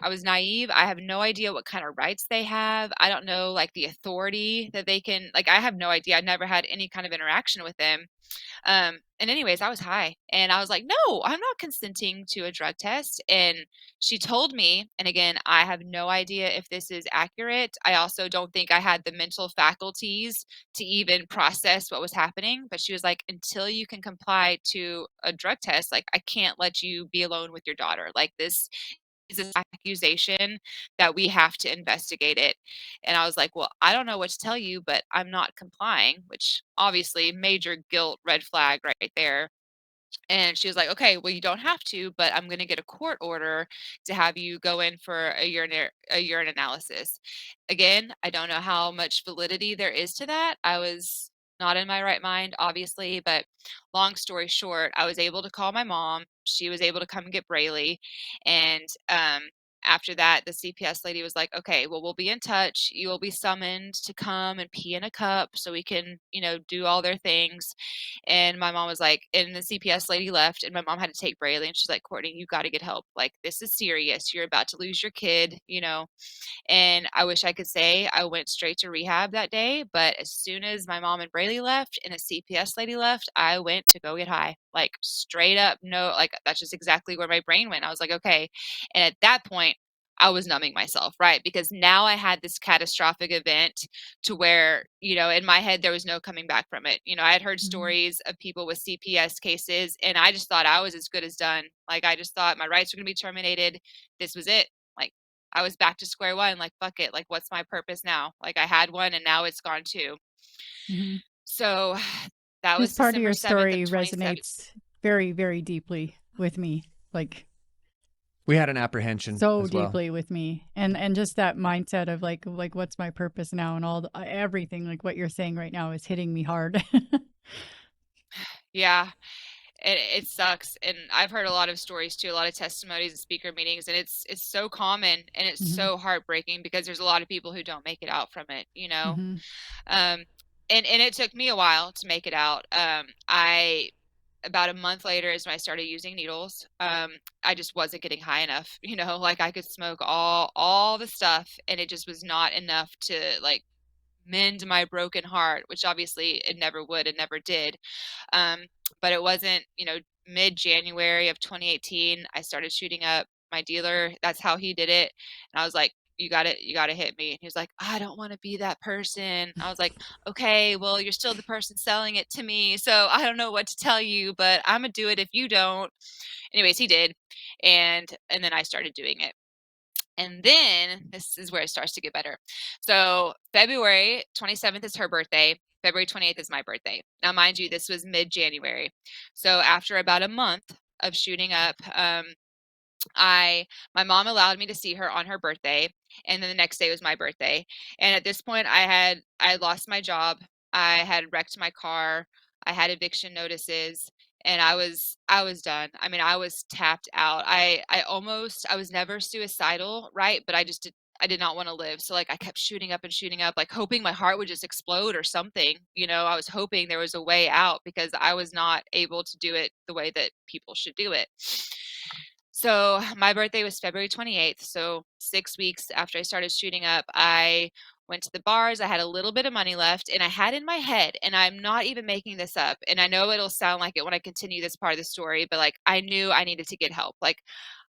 was naive. I have no idea what kind of rights they have. I don't know like the authority that they can, like, I have no idea. I never had any kind of interaction with them. And anyways, I was high and I was like, no, I'm not consenting to a drug test. And she told me, and again, I have no idea if this is accurate. I also don't think I had the mental faculties to even process what was happening. But she was like, until you can comply to a drug test, like, I can't let you be alone with your daughter. Like, this is an accusation that we have to investigate it. And I was like, well, I don't know what to tell you, but I'm not complying, which obviously major guilt red flag right there. And she was like, okay, well, you don't have to, but I'm going to get a court order to have you go in for a urine analysis. Again, I don't know how much validity there is to that. I was not in my right mind, obviously, but long story short, I was able to call my mom. She was able to come and get Braylee. And after that, the CPS lady was like, okay, well, we'll be in touch. You will be summoned to come and pee in a cup so we can, do all their things. And my mom was like, and the CPS lady left, and my mom had to take Braylee, and she's like, Courtney, you got to get help. Like, this is serious. You're about to lose your kid. And I wish I could say I went straight to rehab that day, but as soon as my mom and Braylee left and the CPS lady left, I went to go get high. Like, straight up, no, like, that's just exactly where my brain went. I was like, okay. And at that point, I was numbing myself, right? Because now I had this catastrophic event to where, in my head, there was no coming back from it. I had heard Mhm. stories of people with CPS cases, and I just thought I was as good as done. Like, I just thought my rights were going to be terminated. This was it. Like, I was back to square one. Like, fuck it. Like, what's my purpose now? Like, I had one and now it's gone too. Mhm. So that This was part of December your 7th of story 2017. resonates very, very deeply with me. Like We had an apprehension so as well. deeply with me, and just that mindset of like what's my purpose now, and all everything like what you're saying right now is hitting me hard. Yeah. It sucks, and I've heard a lot of stories too, a lot of testimonies and speaker meetings, and it's so common and it's Hmm. so heartbreaking because there's a lot of people who don't make it out from it, you know? Hmm. Um, and it took me a while to make it out. I about a month later is when I started using needles. I just wasn't getting high enough, you know, like I could smoke all the stuff and it just was not enough to like mend my broken heart, which obviously it never would and never did. Um, but it wasn't, you know, mid-January of 2018, I started shooting up my dealer. That's how he did it. And I was like, you got to hit me. And he was like, I don't want to be that person. I was like, okay, well, you're still the person selling it to me. So I don't know what to tell you, but I'm gonna do it if you don't. Anyways, he did. And then I started doing it. And then this is where it starts to get better. So February 27th is her birthday. February 28th is my birthday. Now, mind you, this was mid-January. So after about a month of shooting up, I my mom allowed me to see her on her birthday, and then the next day was my birthday. And at this point, I lost my job. I had wrecked my car. I had eviction notices, and I was done. I mean, I was tapped out. I was never suicidal, right? But I did not want to live. So like I kept shooting up, like hoping my heart would just explode or something. You know, I was hoping there was a way out because I was not able to do it the way that people should do it. So my birthday was February 28th. So 6 weeks after I started shooting up, I went to the bars. I had a little bit of money left, and I had in my head, and I'm not even making this up. And I know it'll sound like it when I continue this part of the story, but like I knew I needed to get help. Like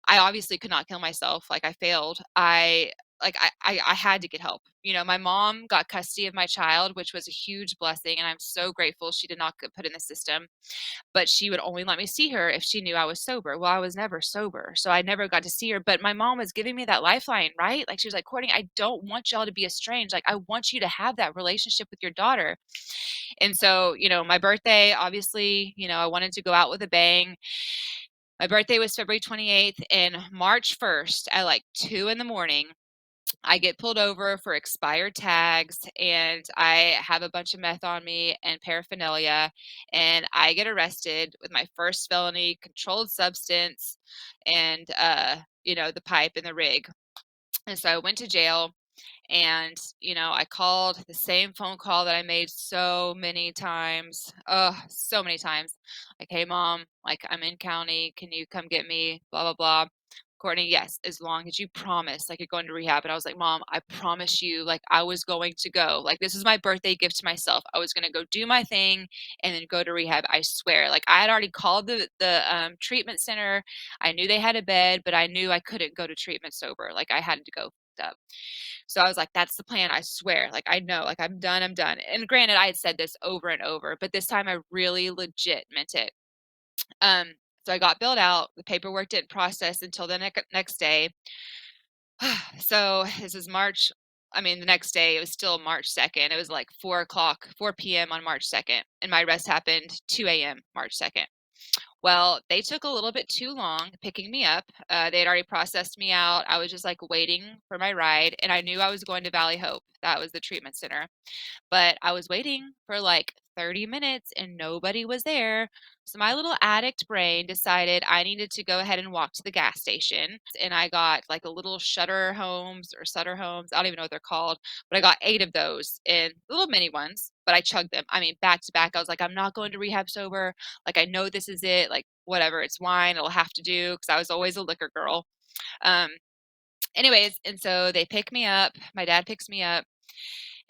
I obviously could not kill myself. Like I failed. I had to get help. You know, my mom got custody of my child, which was a huge blessing, and I'm so grateful she did not get put in the system, but she would only let me see her if she knew I was sober. Well, I was never sober, so I never got to see her, but my mom was giving me that lifeline, right? Like, she was like, "Courtney, I don't want y'all to be estranged. Like, I want you to have that relationship with your daughter." And so, you know, my birthday, obviously, you know, I wanted to go out with a bang. My birthday was February 28th, and March 1st at like 2 in the morning, I get pulled over for expired tags and I have a bunch of meth on me and paraphernalia, and I get arrested with my first felony, controlled substance, and you know, the pipe and the rig. And so I went to jail, and you know, I called the same phone call that I made so many times. Oh, so many times. Like, "Hey mom, like I'm in county. Can you come get me?" Blah blah blah. Courtney, yes, as long as you promise, like you're going to rehab. And I was like, Mom, I promise you, like I was going to go. Like this was my birthday gift to myself. I was gonna go do my thing and then go to rehab. I swear. Like I had already called the treatment center. I knew they had a bed, but I knew I couldn't go to treatment sober. Like I had to go up. So I was like, that's the plan. I swear. Like I know. Like I'm done. I'm done. And granted, I had said this over and over, but this time I really legit meant it. Um, so I got billed out. The paperwork didn't process until the next day. So this is March. I mean, the next day it was still March 2nd. It was like 4 o'clock, 4 p.m. on March 2nd. And my arrest happened 2 a.m. March 2nd. Well, they took a little bit too long picking me up. They had already processed me out. I was just like waiting for my ride. And I knew I was going to Valley Hope. That was the treatment center. But I was waiting for like 30 minutes and nobody was there. So my little addict brain decided I needed to go ahead and walk to the gas station. And I got like a little Shutter Homes or Sutter Homes. I don't even know what they're called, but I got 8 of those and little mini ones, but I chugged them. I mean, back to back. I was like, I'm not going to rehab sober. Like, I know this is it. Like, whatever, it's wine. It'll have to do because I was always a liquor girl. Um, anyways, and so they pick me up. My dad picks me up.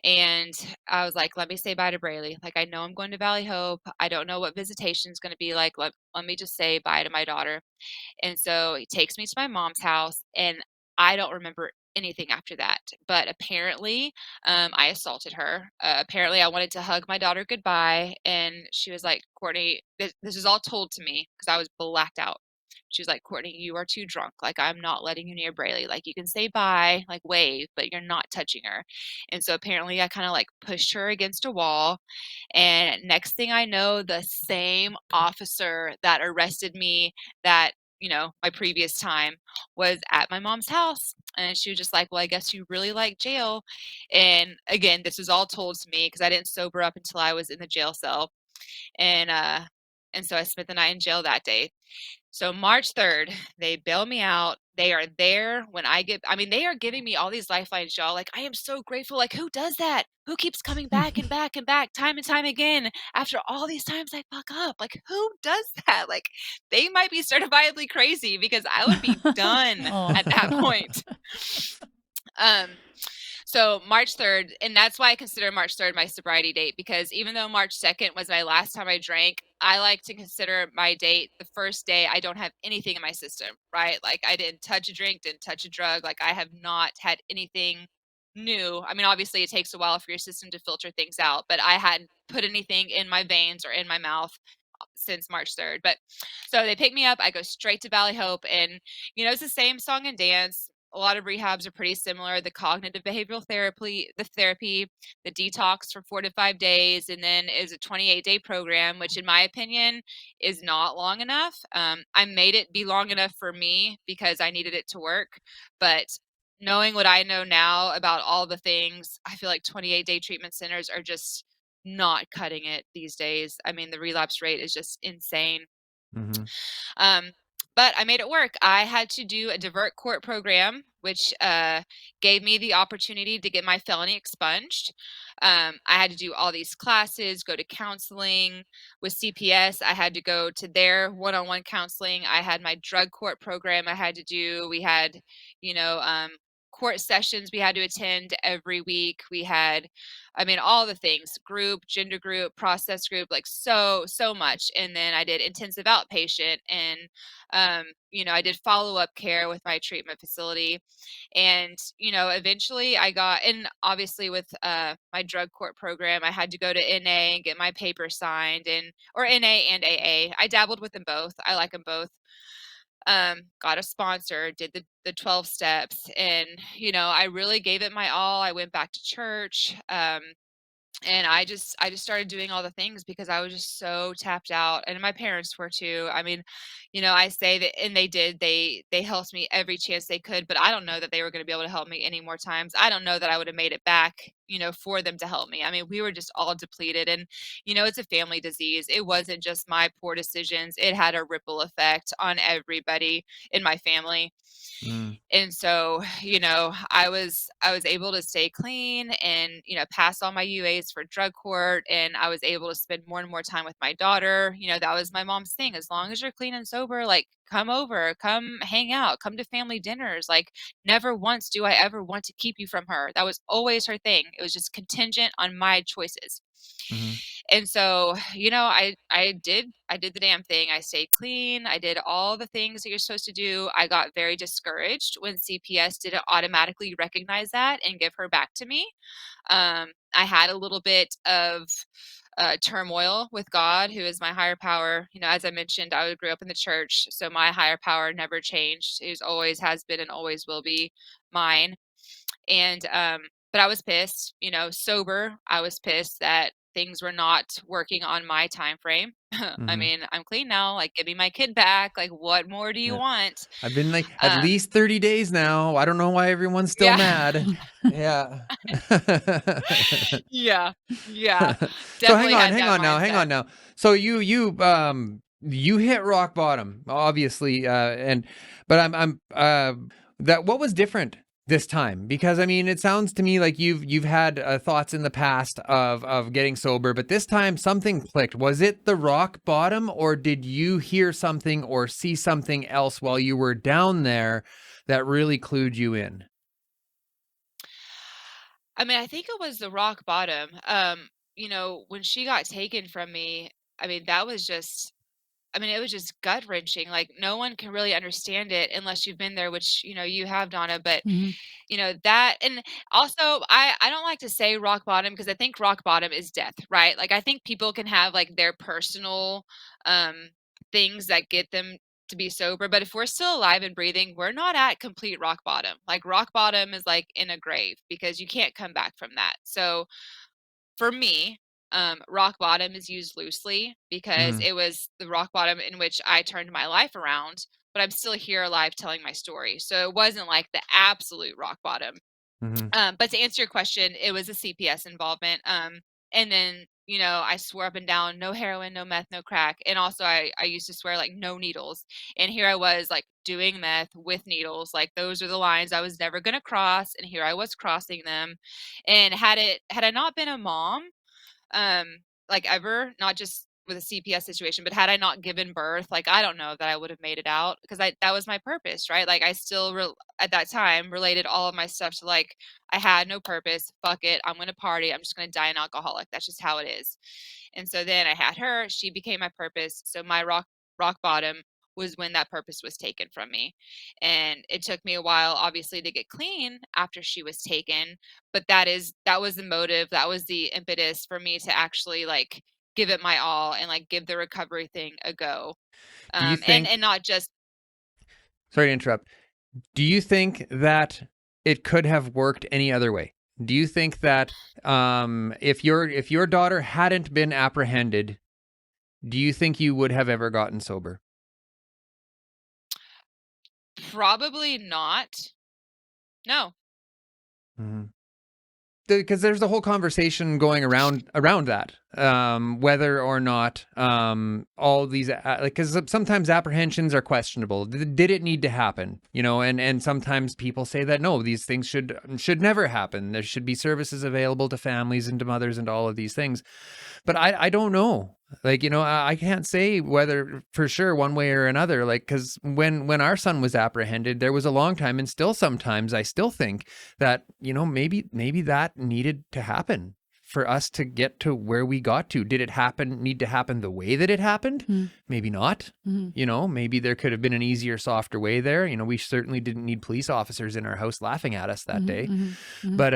And I was like, let me say bye to Braley. Like, I know I'm going to Valley Hope. I don't know what visitation is going to be like. Let me just say bye to my daughter. And so he takes me to my mom's house, and I don't remember anything after that. But apparently, I assaulted her. Apparently, I wanted to hug my daughter goodbye, and she was like, Courtney, this is all told to me because I was blacked out. She was like, Courtney, you are too drunk. Like, I'm not letting you near Braley. Like, you can say bye, like wave, but you're not touching her. And so apparently I kind of like pushed her against a wall. And next thing I know, the same officer that arrested me, that my previous time was at my mom's house. And she was just like, well, I guess you really like jail. And again, this was all told to me because I didn't sober up until I was in the jail cell. And so I spent the night in jail that day. So March 3rd, they bail me out. They are there when they are giving me all these lifelines, y'all. Like, I am so grateful. Like, who does that? Who keeps coming back and back and back time and time again after all these times I fuck up? Like, who does that? Like, they might be certifiably crazy because I would be done Oh. at that point. So March 3rd, and that's why I consider March 3rd my sobriety date, because even though March 2nd was my last time I drank, I like to consider my date the first day I don't have anything in my system, right? Like, I didn't touch a drink, didn't touch a drug. Like, I have not had anything new. I mean, obviously it takes a while for your system to filter things out, but I hadn't put anything in my veins or in my mouth since March 3rd. But so they pick me up, I go straight to Valley Hope, and it's the same song and dance. A lot of rehabs are pretty similar. The cognitive behavioral therapy, the detox for 4 to 5 days, and then is a 28-day program, which in my opinion is not long enough. I made it be long enough for me because I needed it to work. But knowing what I know now about all the things, I feel like 28-day treatment centers are just not cutting it these days. I mean, the relapse rate is just insane. Mm-hmm. But I made it work. I had to do a divert court program, which gave me the opportunity to get my felony expunged. I had to do all these classes, go to counseling with CPS. I had to go to their one-on-one counseling. I had my drug court program I had to do. We had, court sessions we had to attend every week. We had, all the things, group, gender group, process group, like so much. And then I did intensive outpatient, and I did follow-up care with my treatment facility. And eventually I got, and obviously with my drug court program, I had to go to NA and get my paper signed, or NA and AA. I dabbled with them both. I like them both. Got a sponsor, did the 12 steps, and I really gave it my all. I went back to church. And I just started doing all the things because I was just so tapped out, and my parents were too. I say that, and they did. They helped me every chance they could, but I don't know that they were going to be able to help me any more times. I don't know that I would have made it back, for them to help me. I mean, we were just all depleted, and it's a family disease. It wasn't just my poor decisions. It had a ripple effect on everybody in my family. Mm. And so, I was able to stay clean and, pass all my UAs for drug court, and I was able to spend more and more time with my daughter. That was my mom's thing. As long as you're clean and sober, like, come over, come hang out, come to family dinners. Like, never once do I ever want to keep you from her. That was always her thing. It was just contingent on my choices. Mm-hmm. And so, I did the damn thing. I stayed clean. I did all the things that you're supposed to do. I got very discouraged when CPS didn't automatically recognize that and give her back to me. I had a little bit of turmoil with God, who is my higher power. As I mentioned, I grew up in the church, so my higher power never changed. It always has been and always will be mine. And but I was pissed, sober. I was pissed that things were not working on my time frame. I Mm-hmm. mean, I'm clean now. Like, give me my kid back. Like, what more do you Yeah. want? I've been like at Um, least 30 days now. I don't know why everyone's still yeah, mad. Yeah. yeah, yeah. So Definitely had that hang mindset. on now. So you hit rock bottom, obviously, and but I'm that what was different this time? Because I mean, it sounds to me like you've had thoughts in the past of getting sober, but this time something clicked. Was it the rock bottom, or did you hear something or see something else while you were down there that really clued you in? I think it was the rock bottom. When she got taken from me, that was just, it was just gut wrenching. Like, no one can really understand it unless you've been there, which, you have, Donna. But Mhm. that, and also I don't like to say rock bottom because I think rock bottom is death, right? Like, I think people can have like their personal um things that get them to be sober, but if we're still alive and breathing, we're not at complete rock bottom. Like, rock bottom is like in a grave because you can't come back from that. So for me, rock bottom is used loosely because Mm-hmm. it was the rock bottom in which I turned my life around. but I'm still here alive telling my story. So it wasn't like the absolute rock bottom. Mm-hmm. But to answer your question, it was a CPS involvement. And then, I swore up and down, no heroin, no meth, no crack. And also I used to swear like no needles. And here I was like doing meth with needles. Like those are the lines I was never gonna cross. And here I was crossing them. And had I not been a mom, um, like ever, not just with a CPS situation, but had I not given birth, like I don't know that I would have made it out because that was my purpose, right? Like I still at that time related all of my stuff to like I had no purpose. Fuck it, I'm gonna party. I'm just gonna die an alcoholic. That's just how it is. And so then I had her. She became my purpose. So my rock bottom was when that purpose was taken from me. And it took me a while obviously to get clean after she was taken, but that was the motive, that was the impetus for me to actually like give it my all and like give the recovery thing a go. Do you And think, not just sorry to interrupt, do you think that it could have worked any other way? Do you think that if your daughter hadn't been apprehended, do you think you would have ever gotten sober? probably not. No. Mhm. Because there's a whole conversation going around that, whether or not all these like, because sometimes apprehensions are questionable. Did it need to happen? And sometimes people say that no, these things should never happen. There should be services available to families and to mothers and all of these things. But I don't know. Like, I can't say whether for sure one way or another. Like, because when our son was apprehended, there was a long time, and still sometimes I still think that maybe that needed to happen for us to get to where we got to. Did it need to happen the way that it happened? Mm. Maybe not. Maybe there could have been an easier, softer way there. We certainly didn't need police officers in our house laughing at us that day. But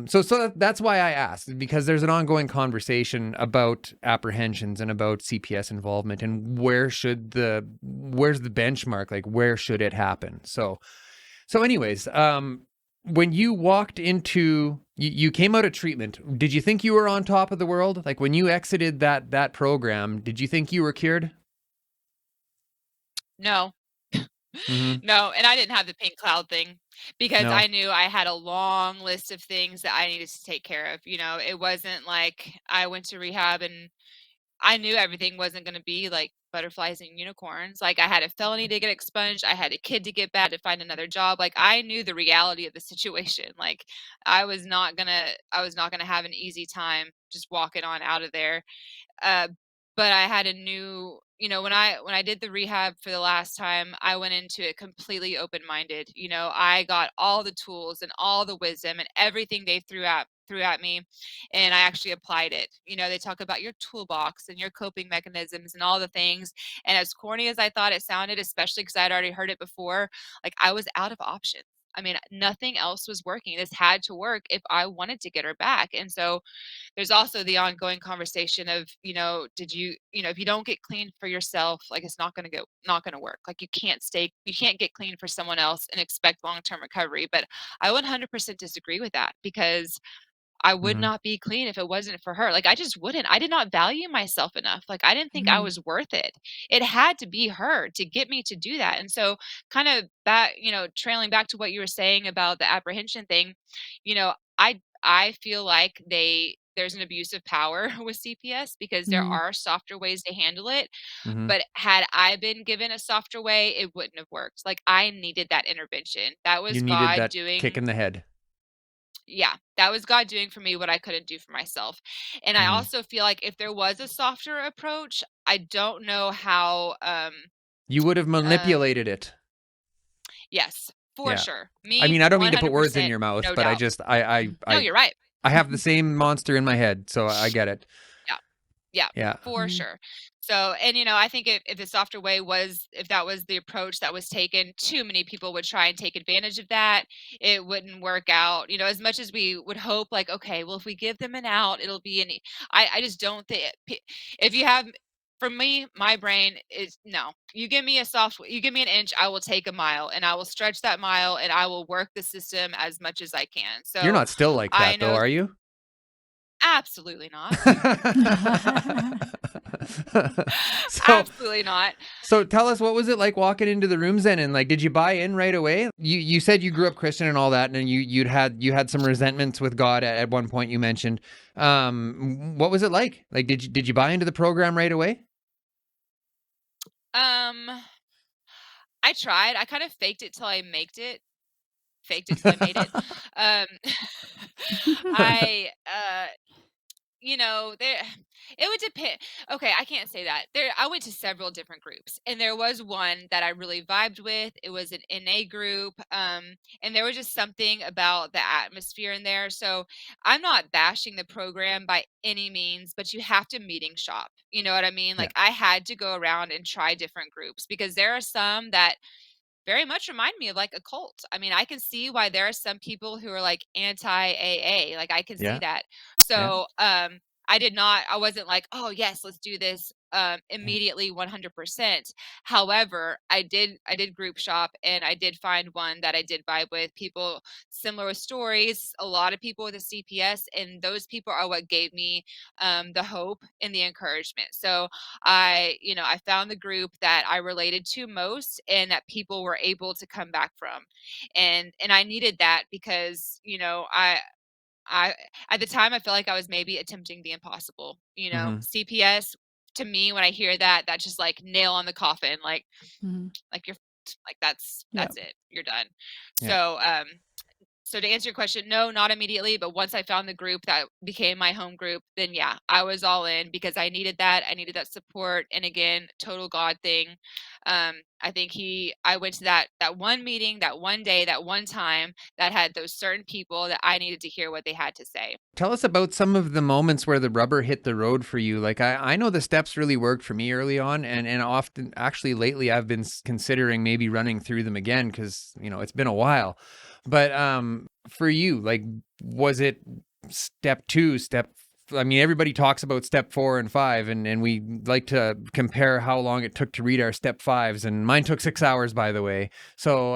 so that's why I asked, because there's an ongoing conversation about apprehensions and about CPS involvement and where's the benchmark, like where should it happen? So anyways, when you walked into you came out of treatment, did you think you were on top of the world? Like when you exited that program, did you think you were cured? No. Mm-hmm. No, and I didn't have the pink cloud thing because No. I knew I had a long list of things that I needed to take care of. It wasn't like I went to rehab and I knew everything wasn't going to be like butterflies and unicorns. Like I had a felony to get expunged, I had a kid to get back, to find another job. Like I knew the reality of the situation. Like I was not going to have an easy time just walking on out of there. Uh, but I had a new, when I did the rehab for the last time, I went into it completely open-minded. I got all the tools and all the wisdom and everything they threw at me, and I actually applied it. They talk about your toolbox and your coping mechanisms and all the things. And as corny as I thought it sounded, especially because I'd already heard it before, like I was out of options. I mean, nothing else was working. This had to work if I wanted to get her back. And so there's also the ongoing conversation of, did if you don't get clean for yourself, like it's not going to work. Like you can't get clean for someone else and expect long-term recovery. But I 100% disagree with that because I would Mm-hmm. not be clean if it wasn't for her. Like I just wouldn't. I did not value myself enough. Like I didn't think I Mm. was worth it. It had to be her to get me to do that. And so kind of back, trailing back to what you were saying about the apprehension thing, I feel like there's an abuse of power with CPS because there Mm. are softer ways to handle it. Mm-hmm. But had I been given a softer way, it wouldn't have worked. Like I needed that intervention. That You was needed God that kick doing, in the head. yeah, that was God doing for me what I couldn't do for myself. And I Mm-hmm. also feel like if there was a softer approach, I don't know how You would have um manipulated it. yes, for Yeah. sure. I Me mean, I don't mean to put words in 100%, your mouth, no but I doubt. just I No, you're right. I have the same monster in my head, so I get it. Yeah. Yeah, Yeah. for Mm. sure. So, and I think if the softer way if that was the approach that was taken, too many people would try and take advantage of that. It wouldn't work out, as much as we would hope, like, okay, well, if we give them an out, it'll be I just don't think, if you have, for me, my brain is no. You give me an inch, I will take a mile and I will stretch that mile and I will work the system as much as I can. You're So not still like I that though, know are you? Absolutely not. so Absolutely not. so tell us, what was it like walking into the rooms then, and like, did you buy in right away? You said you grew up Christian and all that, and you had some resentments with God at one point, you mentioned. What was it like? Like, did you buy into the program right away? Um, I tried. I kind of faked it till I maked it. Faked it till I made it. Um, I there it would depend. Okay, I can't say that. I went to several different groups, and there was one that I really vibed with. It was an NA group, and there was just something about the atmosphere in there. So I'm not bashing the program by any means, but you have to meeting shop. You know what I mean? Yeah. Like I had to go around and try different groups because there are some that very much remind me of like a cult. I mean, I can see why there are some people who are like anti AA. Like I can see Yeah. that. Yeah. So, I wasn't like, oh yes, let's do this immediately 100%. However, I did group shop and I did find one that I did vibe with people similar with stories, a lot of people with a CPS, and those people are what gave me the hope and the encouragement. So I found the group that I related to most and that people were able to come back from. And I needed that because, I at the time I felt like I was maybe attempting the impossible. Mm-hmm. CPS to me when I hear that, that's just like nail on the coffin, Mhm. like you're like that's Yeah. that's it. You're done. Yeah. So to answer your question, no, not immediately, but once I found the group that became my home group, then yeah, I was all in because I needed that. I needed that support. And again, total God thing. I think I went to that one meeting, that one day, that one time that had those certain people that I needed to hear what they had to say. Tell us about some of the moments where the rubber hit the road for you. Like, I know the steps really worked for me early on, and often, actually lately, I've been considering maybe running through them again because it's been a while. But for you, like, was it step two, I mean, everybody talks about step 4 and 5, and we like to compare how long it took to read our step 5s, and mine took 6 hours, by the way. So,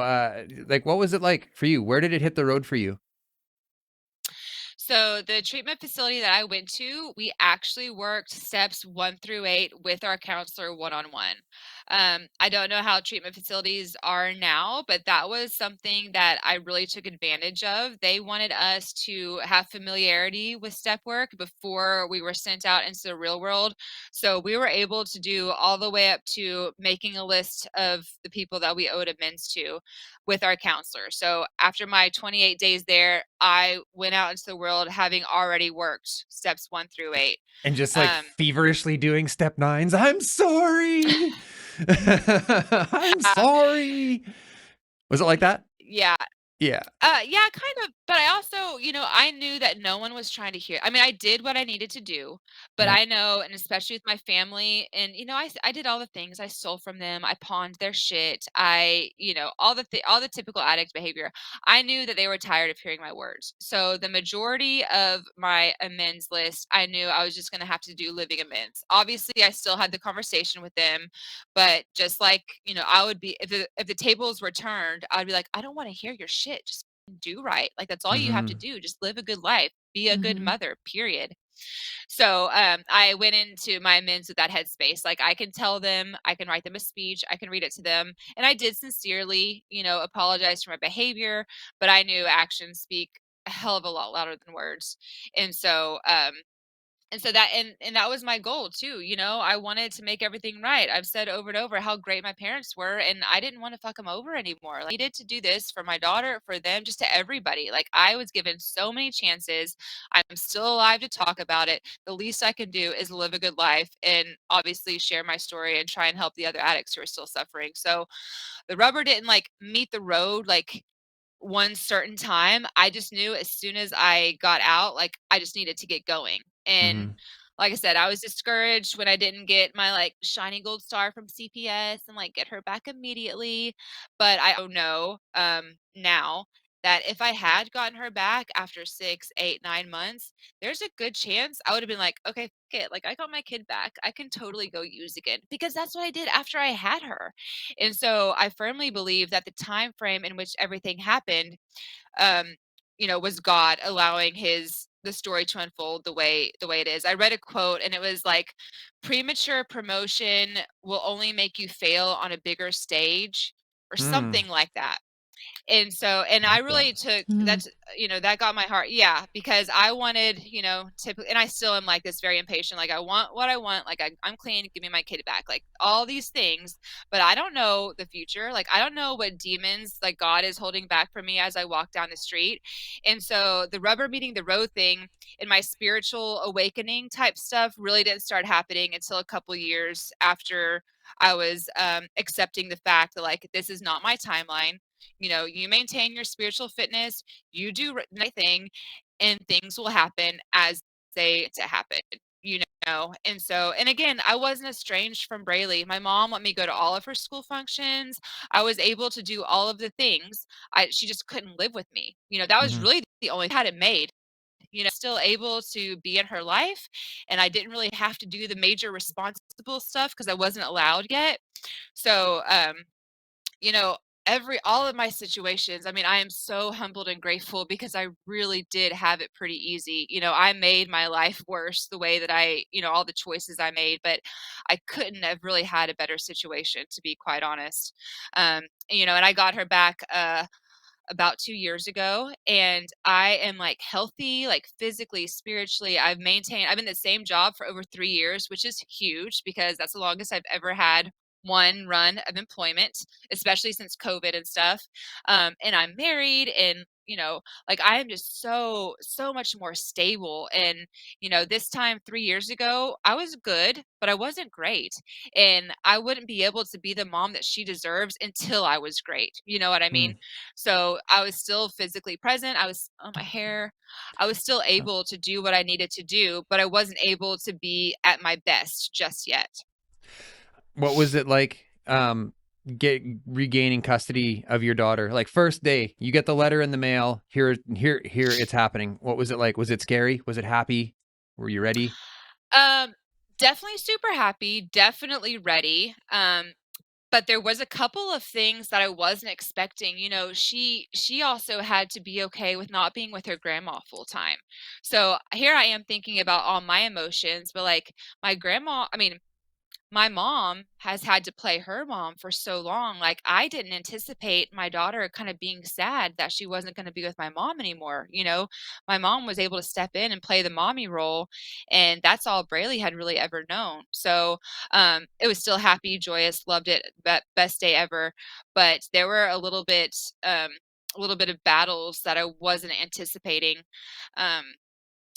like, what was it like for you? Where did it hit the road for you? So the treatment facility that I went to, we actually worked steps 1 through 8 with our counselor one-on-one. I don't know how treatment facilities are now, but that was something that I really took advantage of. They wanted us to have familiarity with step work before we were sent out into the real world. So we were able to do all the way up to making a list of the people that we owed amends to with our counselor. So after my 28 days there, I went out into the world having already worked steps 1 through 8. And just like Um, feverishly doing step 9s. I'm sorry. I'm uh, sorry. Was it like that? yeah, Yeah. yeah, kind of, but I also, I knew that no one was trying to hear. I mean, I did what I needed to do, but Yeah. I know, and especially with my family, and I did all the things. I stole from them. I pawned their shit. All the typical addict behavior. I knew that they were tired of hearing my words. So the majority of my amends list, I knew I was just going to have to do living amends. Obviously, I still had the conversation with them, but just like, I would be if the tables were turned, I'd be like, I don't want to hear your shit. Just do right. Like that's all you have to Mm-hmm. do. Just live a good life. Be a good Mhm. mother, period. So I went into my amends with that headspace. Like I can tell them, I can write them a speech, I can read it to them. And I did sincerely, apologize for my behavior, but I knew actions speak a hell of a lot louder than words. And so that was my goal too. I wanted to make everything right. I've said over and over how great my parents were, and I didn't want to fuck them over anymore. Like, I needed to do this for my daughter, for them, just to everybody. Like I was given so many chances. I'm still alive to talk about it. The least I can do is live a good life and obviously share my story and try and help the other addicts who are still suffering. So the rubber didn't like meet the road like one certain time. I just knew as soon as I got out, like I just needed to get going. And Mm-hmm. like I said, I was discouraged when I didn't get my like shiny gold star from CPS and like get her back immediately. But I know now that if I had gotten her back after 6, 8, 9 months, there's a good chance I would have been like, okay, fuck it. Like I got my kid back. I can totally go use again because that's what I did after I had her. And so I firmly believe that the time frame in which everything happened, was God allowing his the story to unfold the way it is. I read a quote and it was like, premature promotion will only make you fail on a bigger stage, or Hmm. something like that. And so, and I I like that. really took Mhm. that's, that got my heart. Yeah, because I wanted, typically, and I still am like this, very impatient. Like, I want what I want. Like, I'm clean. Give me my kid back. Like, all these things, but I don't know the future. Like, I don't know what demons like God is holding back from me as I walk down the street. And so, the rubber meeting the road thing and my spiritual awakening type stuff really didn't start happening until a couple years after I was accepting the fact that, like, this is not my timeline. You maintain your spiritual fitness, you do the right thing, and things will happen as they to happen. And so, and again, I wasn't estranged from Braylee. My mom let me go to all of her school functions. I was able to do all of the things. She just couldn't live with me. That was Hmm. really the only had it made. Still able to be in her life, and I didn't really have to do the major responsible stuff because I wasn't allowed yet. So, you know, all of my situations, I mean, I am so humbled and grateful because I really did have it pretty easy. I made my life worse the way that all the choices I made, but I couldn't have really had a better situation, to be quite honest. And I got her back about 2 years ago, and I am like healthy, like physically, spiritually. I've been the same job for over 3 years, which is huge because that's the longest I've ever had one run of employment, especially since COVID and stuff. And I'm married, and like, I am just so much more stable. And this time 3 years ago, I was good, but I wasn't great, and I wouldn't be able to be the mom that she deserves until I was great. You know what I Hmm. mean? So I was still physically present. I was on my hair. I was still able to do what I needed to do, but I wasn't able to be at my best just yet. What was it like get regaining custody of your daughter? Like first day, you get the letter in the mail, here it's happening. What was it like? Was it scary? Was it happy? Were you ready? Um, Definitely super happy, definitely ready. But there was a couple of things that I wasn't expecting. She also had to be okay with not being with her grandma full time. So here I am thinking about all my emotions, but like, my grandma, I mean, my mom has had to play her mom for so long. Like, I didn't anticipate my daughter kind of being sad that she wasn't going to be with my mom anymore. My mom was able to step in and play the mommy role, and that's all Braylee had really ever known. So it was still happy, joyous, loved it, best day ever. But there were a little bit of battles that I wasn't anticipating. Um,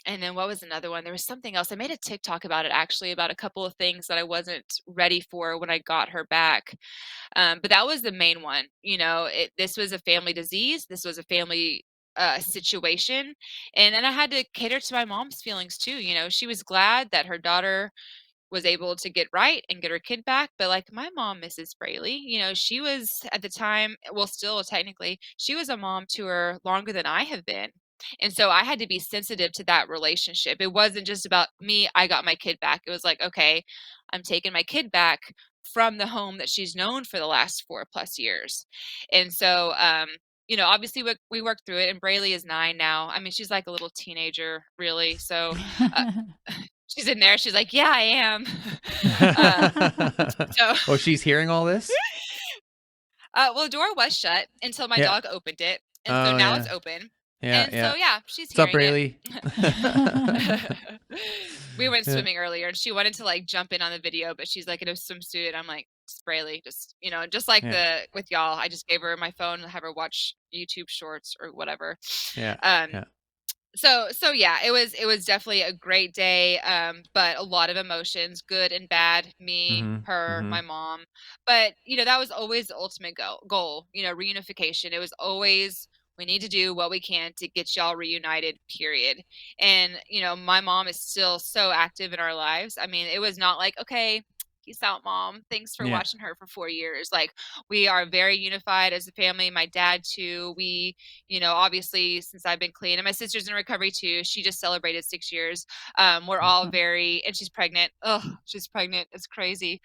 and then what was another one? There was something else. I made a TikTok about it, actually, about a couple of things that I wasn't ready for when I got her back. But that was the main one. This was a family disease. This was a family situation. And then I had to cater to my mom's feelings too. She was glad that her daughter was able to get right and get her kid back. But like, my mom, Mrs. Braley, she was at the time, well, still technically, she was a mom to her longer than I have been. And so I had to be sensitive to that relationship. It wasn't just about me, I got my kid back. It was like, okay, I'm taking my kid back from the home that she's known for the last 4+ years. And so, obviously we worked through it, and Braley is 9 now. I mean, she's like a little teenager, really. So, uh, she's in there, she's like, "Yeah, I am." Um, so, Oh, she's hearing all this? well, the door was shut until my Yeah. dog opened it, and so Oh now it's yeah. open, Yeah, and yeah. so, yeah, she's What's up, hearing it. Braylee? We went Yeah. swimming earlier, and she wanted to, like, jump in on the video, but she's, like, in a swimsuit, and I'm like, "Braylee, just like Yeah. the with y'all, I just gave her my phone and have her watch YouTube Shorts or whatever." Yeah. Um, Yeah. so yeah, it was definitely a great day, but a lot of emotions, good and bad, me, Mhm. her, my Mhm. mom. But that was always the ultimate goal, reunification. It was always, we need to do what we can to get y'all reunited, period. And my mom is still so active in our lives. I mean, it was not like, okay, peace out, mom. Thanks for Yeah. watching her for 4 years. Like, we are very unified as a family. My dad too. We, obviously, since I've been clean, and my sister's in recovery too. She just celebrated 6 years. We're all very, and she's pregnant. Oh, she's pregnant. It's crazy.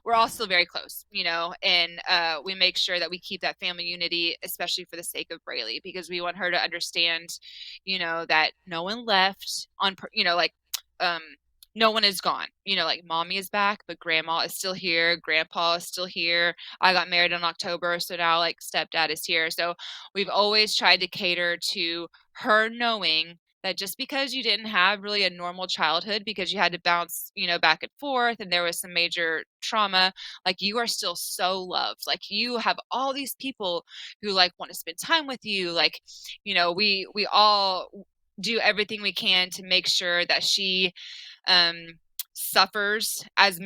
We're all still very close, and we make sure that we keep that family unity, especially for the sake of Braylee, because we want her to understand, that no one left on, like, um, no one is gone. Like, mommy is back, but grandma is still here. Grandpa is still here. I got married in October, so now, like, stepdad is here. So we've always tried to cater to her knowing that just because you didn't have really a normal childhood because you had to bounce, back and forth and there was some major trauma, like, you are still so loved. Like, you have all these people who, like, want to spend time with you. Like, we all do everything we can to make sure that she um suffers as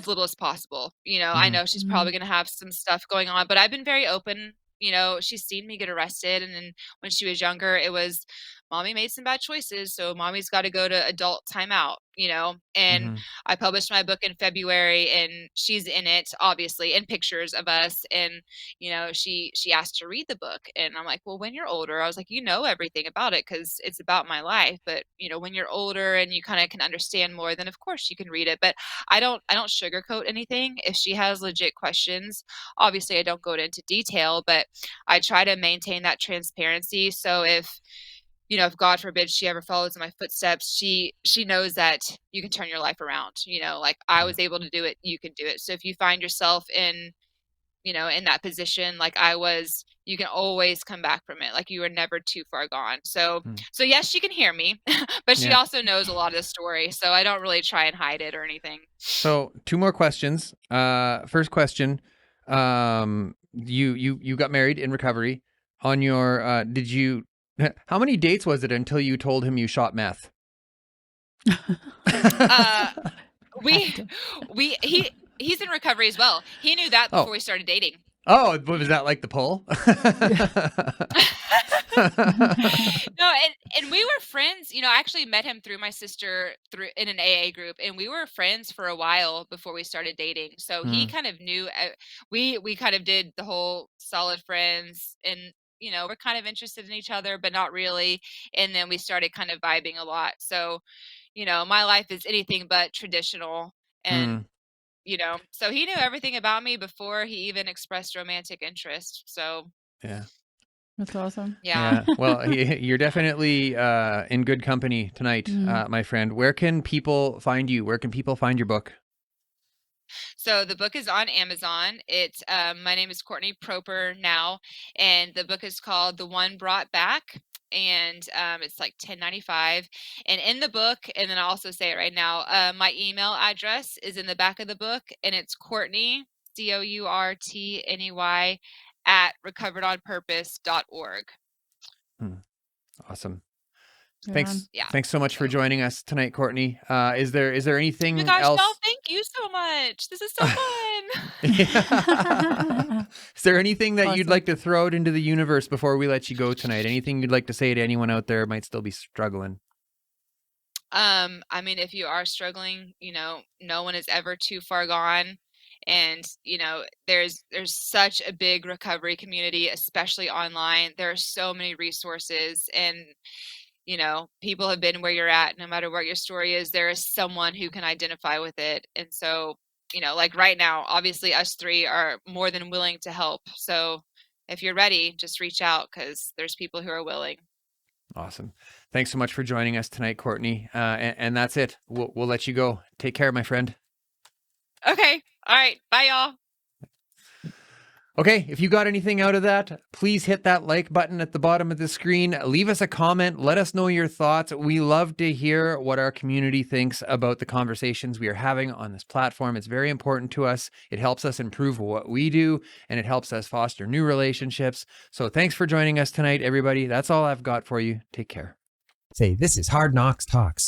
little as possible. I Mm-hmm. know she's probably going to have some stuff going on, but I've been very open. She's seen me get arrested, and then when she was younger, it was, mommy made some bad choices, so mommy's got to go to adult timeout. And Mm-hmm. I published my book in February, and she's in it, obviously, and pictures of us. And she asked to read the book, and I'm like, well, when you're older, I was like, everything about it because it's about my life. But when you're older and you kind of can understand more, then of course you can read it. But I don't sugarcoat anything. If she has legit questions, obviously I don't go into detail, but I try to maintain that transparency. So if God forbid she ever follows in my footsteps, she knows that you can turn your life around. Like, I Yeah. was able to do it, you can do it. So if you find yourself in that position like I was, you can always come back from it. Like, you are never too far gone. So Mm. so yes, she can hear me, but she Yeah. also knows a lot of the story. So I don't really try and hide it or anything. So 2 more questions. First question. You got married in recovery. On your did you how many dates was it until you told him you shot meth? Uh we he's in recovery as well. He knew that before Oh. we started dating. Oh, was that like the pull? No, and we were friends. I actually met him through my sister through in an AA group, and we were friends for a while before we started dating. So he Mm, kind of knew. We kind of did the whole solid friends, and we're kind of interested in each other, but not really. And then we started kind of vibing a lot. So my life is anything but traditional, and mm, so he knew everything about me before he even expressed romantic interest. So yeah. That's awesome. yeah. Yeah. Well, you're definitely in good company tonight, Mm. my friend. Where can people find you? Where can people find your book? So the book is on Amazon. It's my name is Courtney Proper now, and the book is called The One Brought Back, and it's like $10.95. And in the book, and then I'll also say it right now, my email address is in the back of the book, and it's Courtney, Courtney at recoveredonpurpose.org. Awesome. Right on. Yeah. Thanks so much for So, joining us tonight, Courtney. Is there oh my anything gosh, no, else? thank you so much. This is so fun. Yeah. Is there anything that you'd Awesome. like to throw out into the universe before we let you go tonight? Anything you'd like to say to anyone out there who might still be struggling? I mean, if you are struggling, no one is ever too far gone. And, there's such a big recovery community, especially online. There are so many resources, and, people have been where you're at. No matter what your story is, there is someone who can identify with it. And so, like right now, obviously us three are more than willing to help. So if you're ready, just reach out because there's people who are willing. Awesome. Thanks so much for joining us tonight, Courtney. And that's it. We'll let you go. Take care, my friend. Okay. All right. Bye, y'all. Okay, if you got anything out of that, please hit that like button at the bottom of the screen. Leave us a comment. Let us know your thoughts. We love to hear what our community thinks about the conversations we are having on this platform. It's very important to us. It helps us improve what we do, and it helps us foster new relationships. So thanks for joining us tonight, everybody. That's all I've got for you. Take care. Say, this is Hard Knocks Talks.